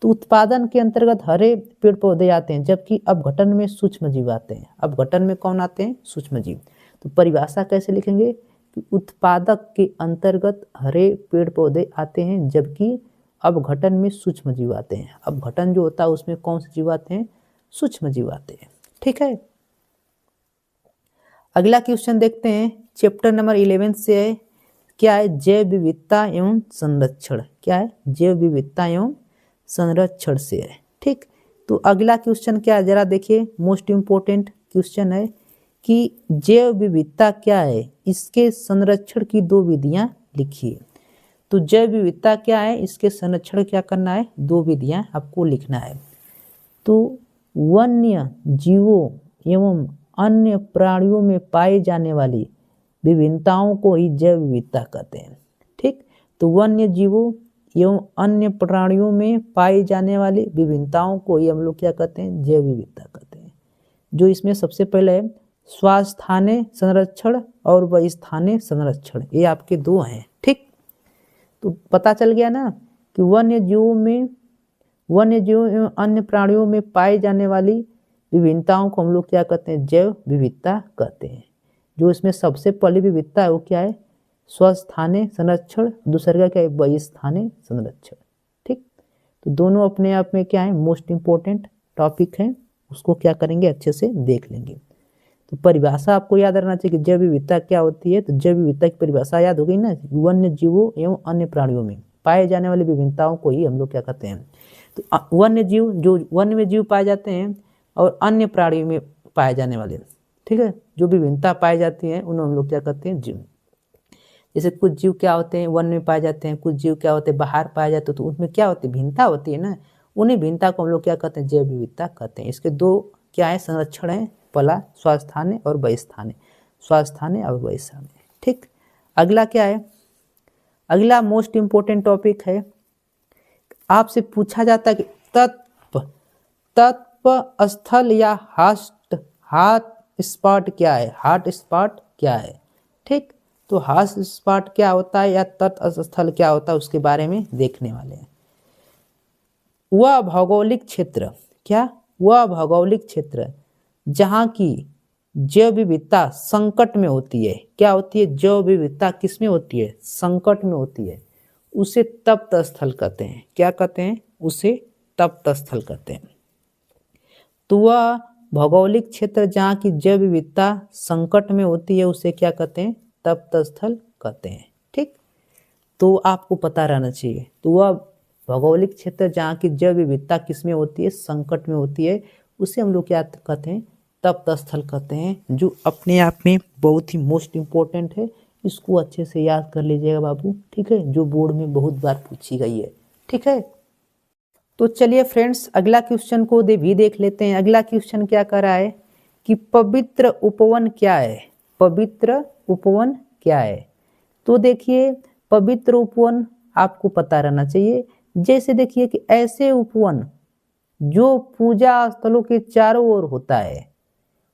तो उत्पादन के अंतर्गत हरे पेड़ पौधे आते हैं, जबकि अपघटन में सूक्ष्म जीव आते हैं। अपघटन में कौन आते हैं, सूक्ष्म जीव। तो परिभाषा कैसे लिखेंगे, कि उत्पादक के अंतर्गत हरे पेड़ पौधे आते हैं, जबकि अपघटन में सूक्ष्म जीव आते हैं। अपघटन जो होता है उसमें कौन से जीव आते हैं, सूक्ष्म जीव आते हैं। ठीक है, अगला क्वेश्चन देखते हैं, चैप्टर नंबर 11 से है, क्या है, जैव विविधता एवं संरक्षण। क्या है, जैव विविधता एवं संरक्षण से है। ठीक, तो अगला क्वेश्चन क्या है, जरा देखिए, मोस्ट इम्पोर्टेंट क्वेश्चन है, कि जैव विविधता क्या है, इसके संरक्षण की दो विधियां लिखिए। तो जैव विविधता क्या है, इसके संरक्षण क्या करना है, दो विधियां आपको लिखना है। तो वन्य जीवों एवं अन्य प्राणियों में पाई जाने वाली विभिन्नताओं को ही जैव विविधता कहते हैं। ठीक, तो वन्य जीवों एवं अन्य प्राणियों में पाई जाने वाली विभिन्नताओं को ही हम लोग क्या कहते हैं, जैव विविधता कहते हैं। जो इसमें सबसे पहले है स्वास्थ्य संरक्षण और बहिस्थानीय संरक्षण, ये आपके दो हैं। ठीक, तो पता चल गया ना कि वन्य जीवों एवं अन्य प्राणियों में पाई जाने वाली विभिन्नताओं को हम लोग क्या कहते हैं, जैव विविधता कहते हैं। जो इसमें सबसे पहली विविधता है वो क्या है, स्वस्थानीय संरक्षण, दूसरा क्या है, बहिस्थानीय संरक्षण। ठीक, तो दोनों अपने आप में क्या है, मोस्ट इंपॉर्टेंट टॉपिक हैं, उसको क्या करेंगे, अच्छे से देख लेंगे। तो परिभाषा आपको याद रहना चाहिए कि जैव विविधता क्या होती है। तो जैव विविधता की परिभाषा याद हो गई ना, वन्य जीवों एवं अन्य प्राणियों में पाए जाने वाली विभिन्नताओं को ही हम लोग क्या कहते हैं। तो वन्य जीव, जो वन में जीव पाए जाते हैं, और अन्य प्राणियों में पाए जाने वाले, ठीक है, जो विभिन्नता पाई जाती है उन्हें हम लोग क्या कहते हैं, जीव। जैसे कुछ जीव क्या होते हैं, वन में पाए जाते हैं, कुछ जीव क्या होते हैं, बाहर पाए जाते हैं, तो उसमें क्या होती है, भिन्नता होती है ना, उन्हीं भिन्नता को हम लोग क्या कहते हैं, जैव विविधता कहते हैं। इसके दो क्या है, संरक्षण है, पहला स्वस्थानीय और बहिस्थानीय, स्वस्थानीय और बहिस्थानीय। ठीक, अगला क्या है, अगला मोस्ट इंपोर्टेंट टॉपिक है, आपसे पूछा जाता है कि तत्व स्थल या हॉट स्पॉट क्या है, हॉट स्पॉट क्या है। ठीक, तो हॉट स्पॉट क्या होता है या तत्व स्थल क्या होता है, उसके बारे में देखने वाले हैं। वह भौगोलिक क्षेत्र, क्या, वह भौगोलिक क्षेत्र जहाँ की जैव विविधता संकट में होती है, क्या होती है, जैव विविधता किस में होती है, संकट में होती है, उसे तप्त स्थल कहते हैं। क्या कहते हैं, उसे तप्त स्थल कहते हैं। तो वह भौगोलिक क्षेत्र जहाँ की जैव विविधता संकट में होती है, उसे क्या कहते हैं, तप्त स्थल कहते हैं। ठीक, तो आपको पता रहना चाहिए। तो वह भौगोलिक क्षेत्र जहाँ की जैव विविधता किस में होती है, संकट में होती है, उसे हम लोग क्या कहते हैं, तप्त स्थल कहते हैं, जो अपने आप में बहुत ही मोस्ट इम्पोर्टेंट है। इसको अच्छे से याद कर लीजिएगा बाबू, ठीक है, जो बोर्ड में बहुत बार पूछी गई है। ठीक है, तो चलिए फ्रेंड्स, अगला क्वेश्चन को भी देख लेते हैं। अगला क्वेश्चन क्या कर रहा है कि पवित्र उपवन क्या है, पवित्र उपवन क्या है। तो देखिए, पवित्र उपवन आपको पता रहना चाहिए। जैसे देखिए कि ऐसे उपवन जो पूजा स्थलों के चारों ओर होता है,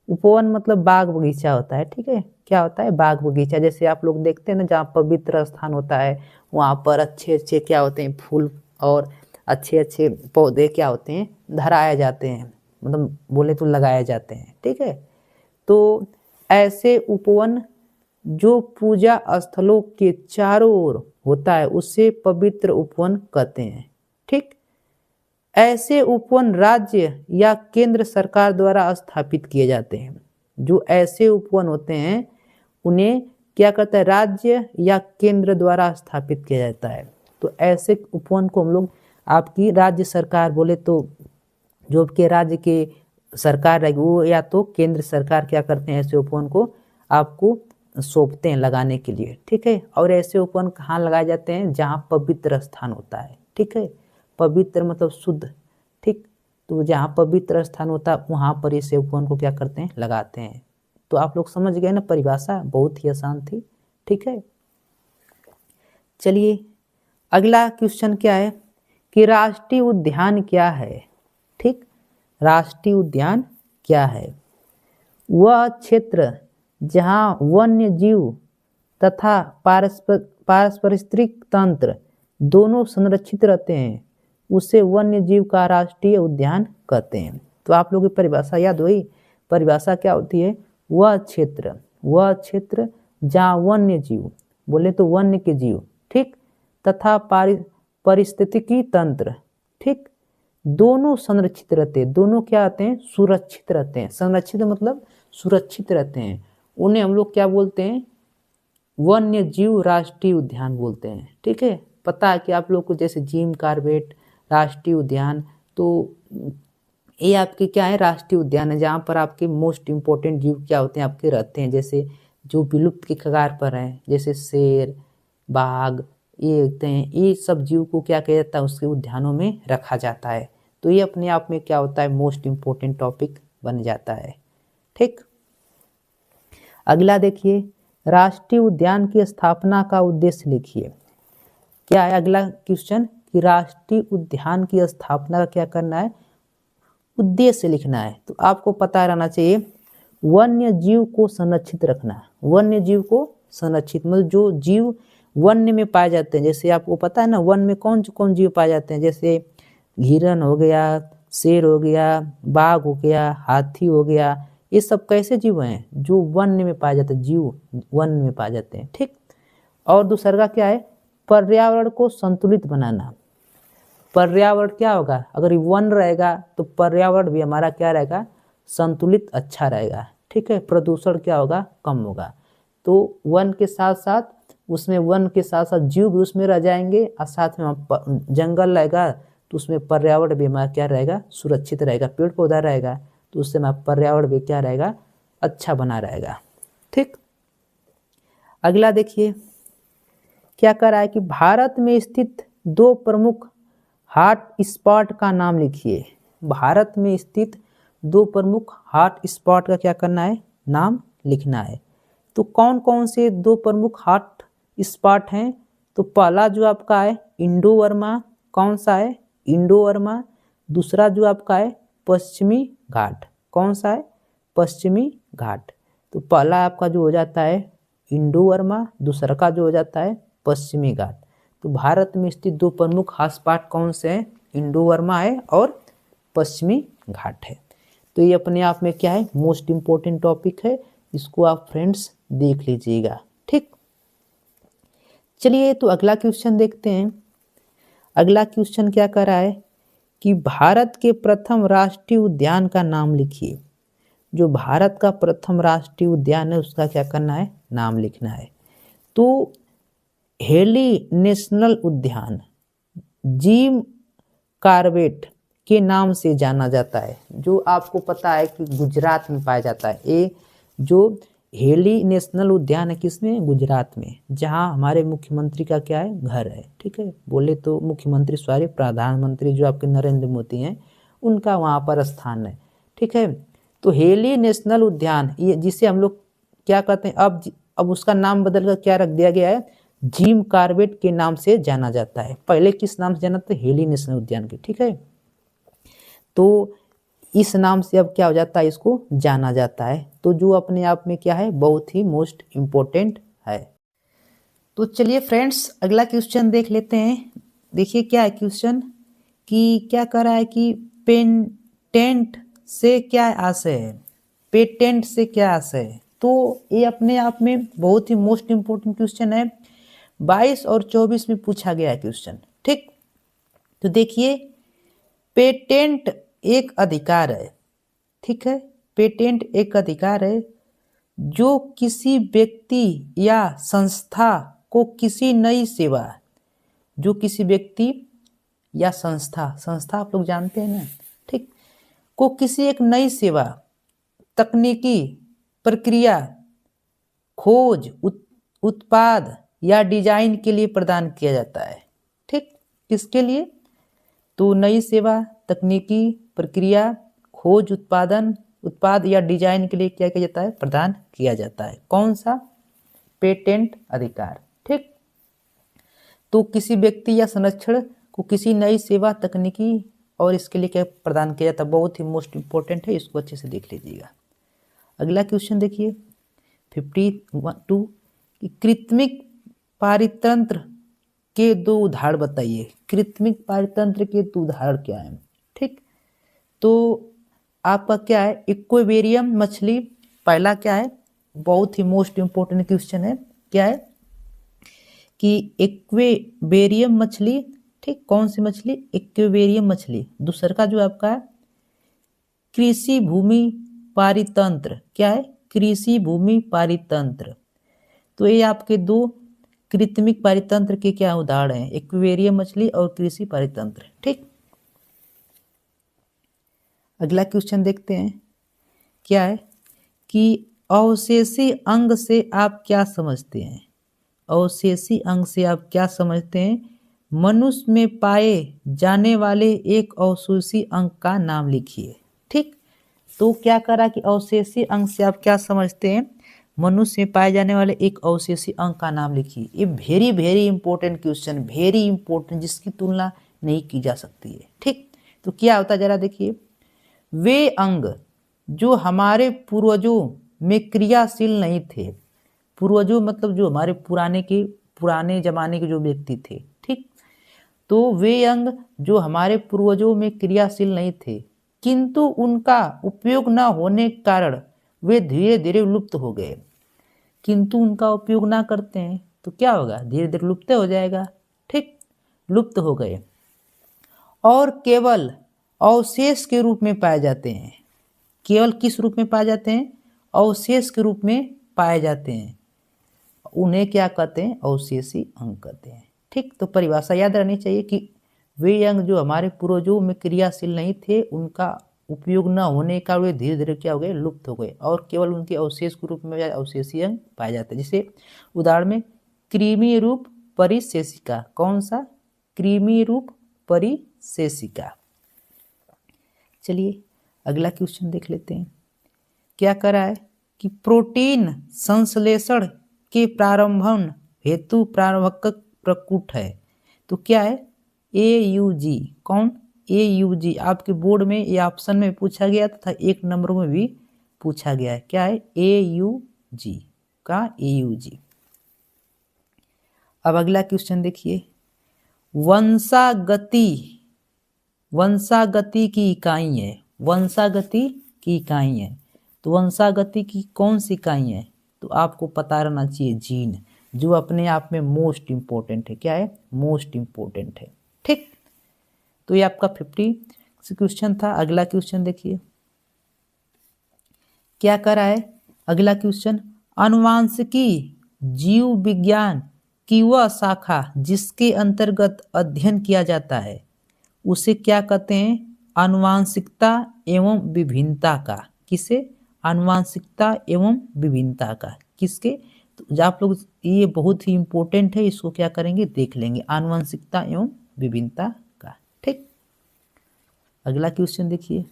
उपवन मतलब बाग बगीचा होता है। ठीक है, क्या होता है, बाग बगीचा। जैसे आप लोग देखते हैं ना, जहाँ पवित्र स्थान होता है वहाँ पर अच्छे अच्छे क्या होते हैं, फूल और अच्छे अच्छे पौधे क्या होते हैं, धराए जाते हैं, मतलब बोले तो लगाए जाते हैं। ठीक है, तो ऐसे उपवन जो पूजा स्थलों के चारों ओर होता है उसे पवित्र उपवन कहते हैं। ठीक, ऐसे उपवन राज्य या केंद्र सरकार द्वारा स्थापित किए जाते हैं। जो ऐसे उपवन होते हैं उन्हें क्या कहता है, राज्य या केंद्र द्वारा स्थापित किया जाता है। तो ऐसे उपवन को हम लोग, आपकी राज्य सरकार बोले तो जो के राज्य के सरकार रहेगी वो, या तो केंद्र सरकार क्या करते हैं, ऐसे उपवन को आपको सौंपते हैं लगाने के लिए। ठीक है, और ऐसे उपवन कहाँ लगाए जाते हैं, जहाँ पवित्र स्थान होता है। ठीक है, पवित्र मतलब शुद्ध। ठीक, तो जहाँ पवित्र स्थान होता है वहाँ पर इसे उपवन को क्या करते हैं, लगाते हैं। तो आप लोग समझ गए ना, परिभाषा बहुत ही आसान थी। ठीक है, चलिए अगला क्वेश्चन क्या है कि राष्ट्रीय उद्यान क्या है। ठीक, राष्ट्रीय उद्यान क्या है, वह क्षेत्र जहाँ वन्य जीव तथा पारस्परिक तंत्र दोनों संरक्षित रहते हैं, उसे वन्य जीव का राष्ट्रीय उद्यान कहते हैं। तो आप लोगों की परिभाषा याद हुई। परिभाषा क्या होती है, वह क्षेत्र जहाँ वन्य जीव, बोले तो वन्य के जीव, ठीक, तथा पारिस्थितिकी तंत्र, ठीक, दोनों संरक्षित रहते हैं। दोनों क्या आते हैं, सुरक्षित रहते हैं। संरक्षित मतलब सुरक्षित रहते हैं, उन्हें हम लोग क्या बोलते हैं, वन्य जीव राष्ट्रीय उद्यान बोलते हैं। ठीक है, पता है कि आप लोग को, जैसे जिम कॉर्बेट राष्ट्रीय उद्यान, तो ये आपके क्या है, राष्ट्रीय उद्यान है, जहाँ पर आपके मोस्ट इम्पोर्टेंट जीव क्या होते हैं, आपके रहते हैं। जैसे जो विलुप्त के कगार पर हैं, जैसे शेर, बाघ, ये होते हैं, ये सब जीव को क्या किया जाता है, उसके उद्यानों में रखा जाता है। तो ये अपने आप में क्या होता है, मोस्ट इम्पोर्टेंट टॉपिक बन जाता है। ठीक, अगला देखिए, राष्ट्रीय उद्यान की स्थापना का उद्देश्य लिखिए। क्या है अगला क्वेश्चन कि राष्ट्रीय उद्यान की स्थापना का क्या करना है, उद्देश्य लिखना है। तो आपको पता रहना चाहिए, वन्य जीव को संरक्षित रखना। वन्य जीव को संरक्षित मतलब जो जीव वन्य में पाए जाते हैं, जैसे आपको पता है ना वन में कौन कौन जीव पाए जाते हैं, जैसे हिरन हो गया, शेर हो गया, बाघ हो गया, हाथी हो गया, ये सब कैसे जीव हैं जो वन्य में पाए जाते हैं, जीव वन्य में पाए जाते हैं। ठीक। और दूसरा क्या है, पर्यावरण को संतुलित बनाना। पर्यावरण क्या होगा, अगर वन रहेगा तो पर्यावरण भी हमारा क्या रहेगा, संतुलित अच्छा रहेगा। ठीक है, प्रदूषण क्या होगा, कम होगा। तो वन के साथ साथ उसमें वन के साथ साथ जीव भी उसमें रह जाएंगे और साथ में जंगल रहेगा तो उसमें पर्यावरण भी हमारा क्या रहेगा, सुरक्षित रहेगा। पेड़ पौधा रहेगा तो उससे हमारा पर्यावरण भी क्या रहेगा, अच्छा बना रहेगा। ठीक। अगला देखिए क्या कर रहा है कि भारत में स्थित 2 प्रमुख हॉट स्पॉट का नाम लिखिए। भारत में स्थित 2 प्रमुख हॉट स्पॉट का क्या करना है, नाम लिखना है। तो कौन कौन से 2 प्रमुख हॉट स्पॉट हैं, तो पहला जो आपका है इंडो बर्मा, कौन सा है, इंडो बर्मा। दूसरा जो आपका है पश्चिमी घाट, कौन सा है, पश्चिमी घाट। तो पहला आपका जो हो जाता है इंडो बर्मा, दूसरा का जो हो जाता है पश्चिमी घाट। तो भारत में स्थित 2 प्रमुख हॉटस्पॉट कौन से हैं, इंडो बर्मा है और पश्चिमी घाट है। तो ये अपने आप में क्या है, मोस्ट इम्पोर्टेंट टॉपिक है, इसको आप फ्रेंड्स देख लीजिएगा। ठीक। चलिए तो अगला क्वेश्चन देखते हैं। अगला क्वेश्चन क्या कर रहा है कि भारत के प्रथम राष्ट्रीय उद्यान का नाम लिखिए। जो भारत का प्रथम राष्ट्रीय उद्यान है उसका क्या करना है, नाम लिखना है। तो हेली नेशनल उद्यान जिम कॉर्बेट के नाम से जाना जाता है, जो आपको पता है कि गुजरात में पाया जाता है। ये जो हेली नेशनल उद्यान है किसमें, गुजरात में, जहां हमारे मुख्यमंत्री का क्या है, घर है। ठीक है, बोले तो मुख्यमंत्री सॉरी प्रधानमंत्री जो आपके नरेंद्र मोदी हैं उनका वहां पर स्थान है। ठीक है, तो हेली नेशनल उद्यान ये जिसे हम लोग क्या कहते हैं, अब उसका नाम बदलकर क्या रख दिया गया है, जिम कॉर्बेट के नाम से जाना जाता है। पहले किस नाम से जाना था, हेली नेशनल उद्यान के। ठीक है, तो इस नाम से अब क्या हो जाता है, इसको जाना जाता है। तो जो अपने आप में क्या है, बहुत ही मोस्ट इम्पोर्टेंट है। तो चलिए फ्रेंड्स अगला क्वेश्चन देख लेते हैं। देखिए क्या है क्वेश्चन कि क्या कर रहा है कि पेटेंट से क्या आशय है, पेटेंट से क्या आशय है। तो ये अपने आप में बहुत ही मोस्ट इम्पोर्टेंट क्वेश्चन है, 22 और 24 में पूछा गया है क्वेश्चन। ठीक, तो देखिए पेटेंट एक अधिकार है। ठीक है, पेटेंट एक अधिकार है जो किसी व्यक्ति या संस्था को किसी नई सेवा, जो किसी व्यक्ति या संस्था आप लोग जानते हैं ना, ठीक, को किसी एक नई सेवा, तकनीकी प्रक्रिया, खोज, उत्पाद या डिजाइन के लिए प्रदान किया जाता है। ठीक, किसके लिए, तो नई सेवा, तकनीकी प्रक्रिया, खोज, उत्पाद या डिजाइन के लिए क्या किया जाता है, प्रदान किया जाता है। कौन सा, पेटेंट अधिकार। ठीक, तो किसी व्यक्ति या संरक्षण को किसी नई सेवा, तकनीकी और इसके लिए क्या प्रदान किया जाता है, बहुत ही मोस्ट इंपॉर्टेंट है, इसको अच्छे से देख लीजिएगा। अगला क्वेश्चन देखिए 52 कि कृत्रिम पारितंत्र के 2 उदाहरण बताइए। कृत्रिम पारितंत्र के 2 उदाहरण क्या है। ठीक, तो आपका क्या है, इक्वेरियम मछली, पहला क्या है, बहुत ही मोस्ट इंपोर्टेंट क्वेश्चन है, क्या है कि इक्वेरियम मछली। ठीक, कौन सी मछली, इक्वेरियम मछली। दूसरा का जो आपका है कृषि भूमि पारितंत्र, क्या है, कृषि भूमि पारितंत्र। तो ये आपके 2 कृत्रिम पारितंत्र के क्या उदाहरण हैं, एक्वेरियम मछली और कृषि पारितंत्र। ठीक, अगला क्वेश्चन देखते हैं क्या है कि अवशेषी अंग से आप क्या समझते हैं। अवशेषी अंग से आप क्या समझते हैं, मनुष्य में पाए जाने वाले एक अवशेषी अंग का नाम लिखिए। ठीक, तो क्या करा कि अवशेषी अंग से आप क्या समझते हैं, मनुष्य में पाए जाने वाले एक अवशेषी अंग का नाम लिखिए। ये very very important question, very important, जिसकी तुलना नहीं की जा सकती है। ठीक, तो क्या होता है जरा देखिए, वे अंग जो हमारे पूर्वजों में क्रियाशील नहीं थे। पूर्वजों मतलब जो हमारे पुराने जमाने के जो व्यक्ति थे, ठीक। तो वे अंग जो हमारे पूर्वजों में क्रियाशील नहीं थे, किंतु उनका उपयोग न होने के कारण वे धीरे धीरे लुप्त हो गए। किंतु उनका उपयोग ना करते हैं तो क्या होगा, धीरे धीरे लुप्त हो जाएगा, ठीक, लुप्त हो गए और केवल अवशेष के रूप में पाए जाते हैं। केवल किस रूप में पाए जाते हैं, अवशेष के रूप में पाए जाते हैं। उन्हें क्या कहते हैं, अवशेषी अंग कहते हैं, ठीक। तो परिभाषा याद रहनी चाहिए कि वे अंग जो हमारे पूर्वजों में क्रियाशील नहीं थे, उनका उपयोग न होने का वे धीरे धीरे क्या हो गए, लुप्त हो गए और केवल उनके अवशेष के रूप में अवशेषी अंग पाए जाते हैं। जैसे उदाहरण में कृमि रूप परिशेषिका, कौन सा, कृमि रूप परिशेषिका। चलिए अगला क्वेश्चन देख लेते हैं। क्या करा है कि प्रोटीन संश्लेषण के प्रारंभन हेतु प्रारंभक प्रकूट है। तो क्या है, AUG। कौन, AUG। आपके बोर्ड में ये ऑप्शन में पूछा गया तथा 1 नंबर में भी पूछा गया है। क्या है, AUG का AUG। अब अगला क्वेश्चन देखिए, वंशागति की इकाई है। वंशागति की इकाई है, तो वंशागति की कौन सी इकाई है, तो आपको पता रहना चाहिए जीन, जो अपने आप में मोस्ट इंपॉर्टेंट है। क्या है, मोस्ट इंपॉर्टेंट है, ठीक। तो ये आपका 50 क्वेश्चन था। अगला क्वेश्चन देखिए क्या करा है। अगला क्वेश्चन, आनुवांशिकी जीव विज्ञान की वह शाखा जिसके अंतर्गत अध्ययन किया जाता है उसे क्या कहते हैं, आनुवांशिकता एवं विभिन्नता का। किसे, आनुवांशिकता एवं विभिन्नता का, किसके, तो आप लोग ये बहुत ही इंपॉर्टेंट है, इसको क्या करेंगे, देख लेंगे, आनुवंशिकता एवं विभिन्नता का, ठीक। अगला क्वेश्चन देखिए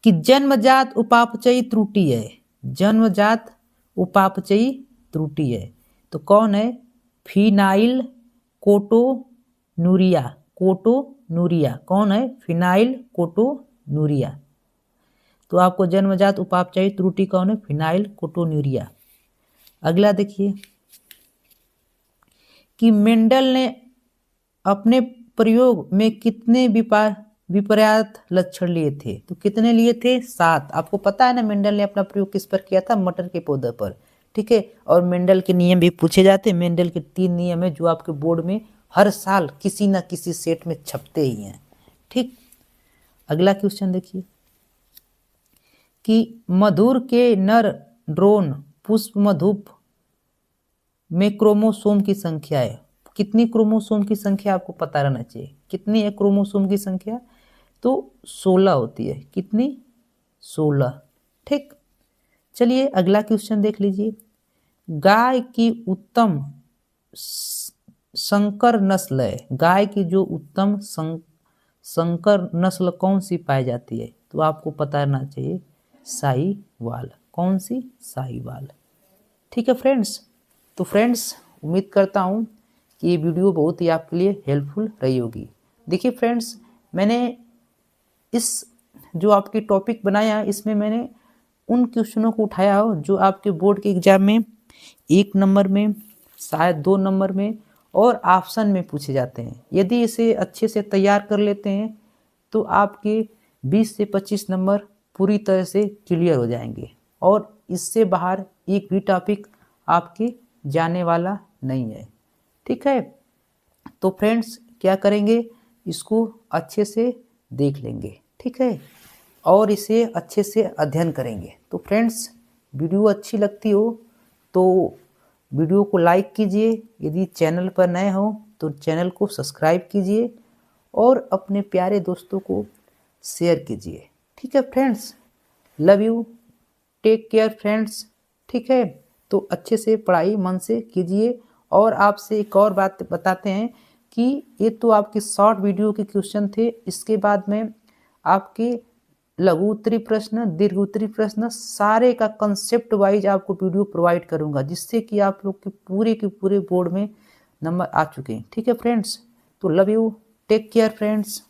कि जन्मजात उपापचयी त्रुटि है। जन्मजात उपापचयी त्रुटि है, तो कौन है, फिनाइल कोटोनूरिया। कोटोनूरिया कौन है, फिनाइल कोटोनूरिया। तो आपको जन्मजात उपापचयी त्रुटि कौन है, फिनाइल कोटोनूरिया। अगला देखिए कि मेंडल ने अपने प्रयोग में कितने विपर्यात लक्षण लिए थे, तो कितने लिए थे, 7। आपको पता है ना, मेंडल ने अपना प्रयोग किस पर किया था, मटर के पौधे पर, ठीक है। और मेंडल के नियम भी पूछे जाते हैं। मेंडल के 3 नियम है जो आपके बोर्ड में हर साल किसी न किसी सेट में छपते ही हैं, ठीक। अगला क्वेश्चन देखिए कि मधुर के नर ड्रोन पुष्प मधुप में क्रोमोसोम की संख्या है। कितनी क्रोमोसोम की संख्या आपको पता रहना चाहिए, कितनी है क्रोमोसोम की संख्या, तो 16 होती है। कितनी, 16, ठीक। चलिए अगला क्वेश्चन देख लीजिए, गाय की उत्तम संकर नस्ल है। गाय की जो उत्तम संकर नस्ल कौन सी पाई जाती है, तो आपको पता रहना चाहिए, साहीवाल। कौन सी, साहीवाल, ठीक है फ्रेंड्स। तो फ्रेंड्स उम्मीद करता हूँ कि ये वीडियो बहुत ही आपके लिए हेल्पफुल रही होगी। देखिए फ्रेंड्स, मैंने इस जो आपके टॉपिक बनाया इसमें मैंने उन क्वेश्चनों को उठाया हो जो आपके बोर्ड के एग्जाम में 1 नंबर में, शायद 2 नंबर में और ऑप्शन में पूछे जाते हैं। यदि इसे अच्छे से तैयार कर लेते हैं तो आपके 20 से 25 नंबर पूरी तरह से क्लियर हो जाएंगे और इससे बाहर एक भी टॉपिक आपके जाने वाला नहीं है, ठीक है। तो फ्रेंड्स क्या करेंगे, इसको अच्छे से देख लेंगे, ठीक है, और इसे अच्छे से अध्ययन करेंगे। तो फ्रेंड्स वीडियो अच्छी लगती हो तो वीडियो को लाइक कीजिए, यदि चैनल पर नए हो तो चैनल को सब्सक्राइब कीजिए और अपने प्यारे दोस्तों को शेयर कीजिए, ठीक है friends. Love you, take care friends, ठीक है। तो अच्छे से पढ़ाई मन से कीजिए। और आपसे एक और बात बताते हैं कि ये तो आपके शॉर्ट वीडियो के क्वेश्चन थे, इसके बाद में आपके लघु उत्तरी प्रश्न, दीर्घ उत्तरी प्रश्न, सारे का कंसेप्ट वाइज आपको वीडियो प्रोवाइड करूंगा, जिससे कि आप लोग के पूरे बोर्ड में नंबर आ चुके हैं, ठीक है फ्रेंड्स। तो love you, take care friends.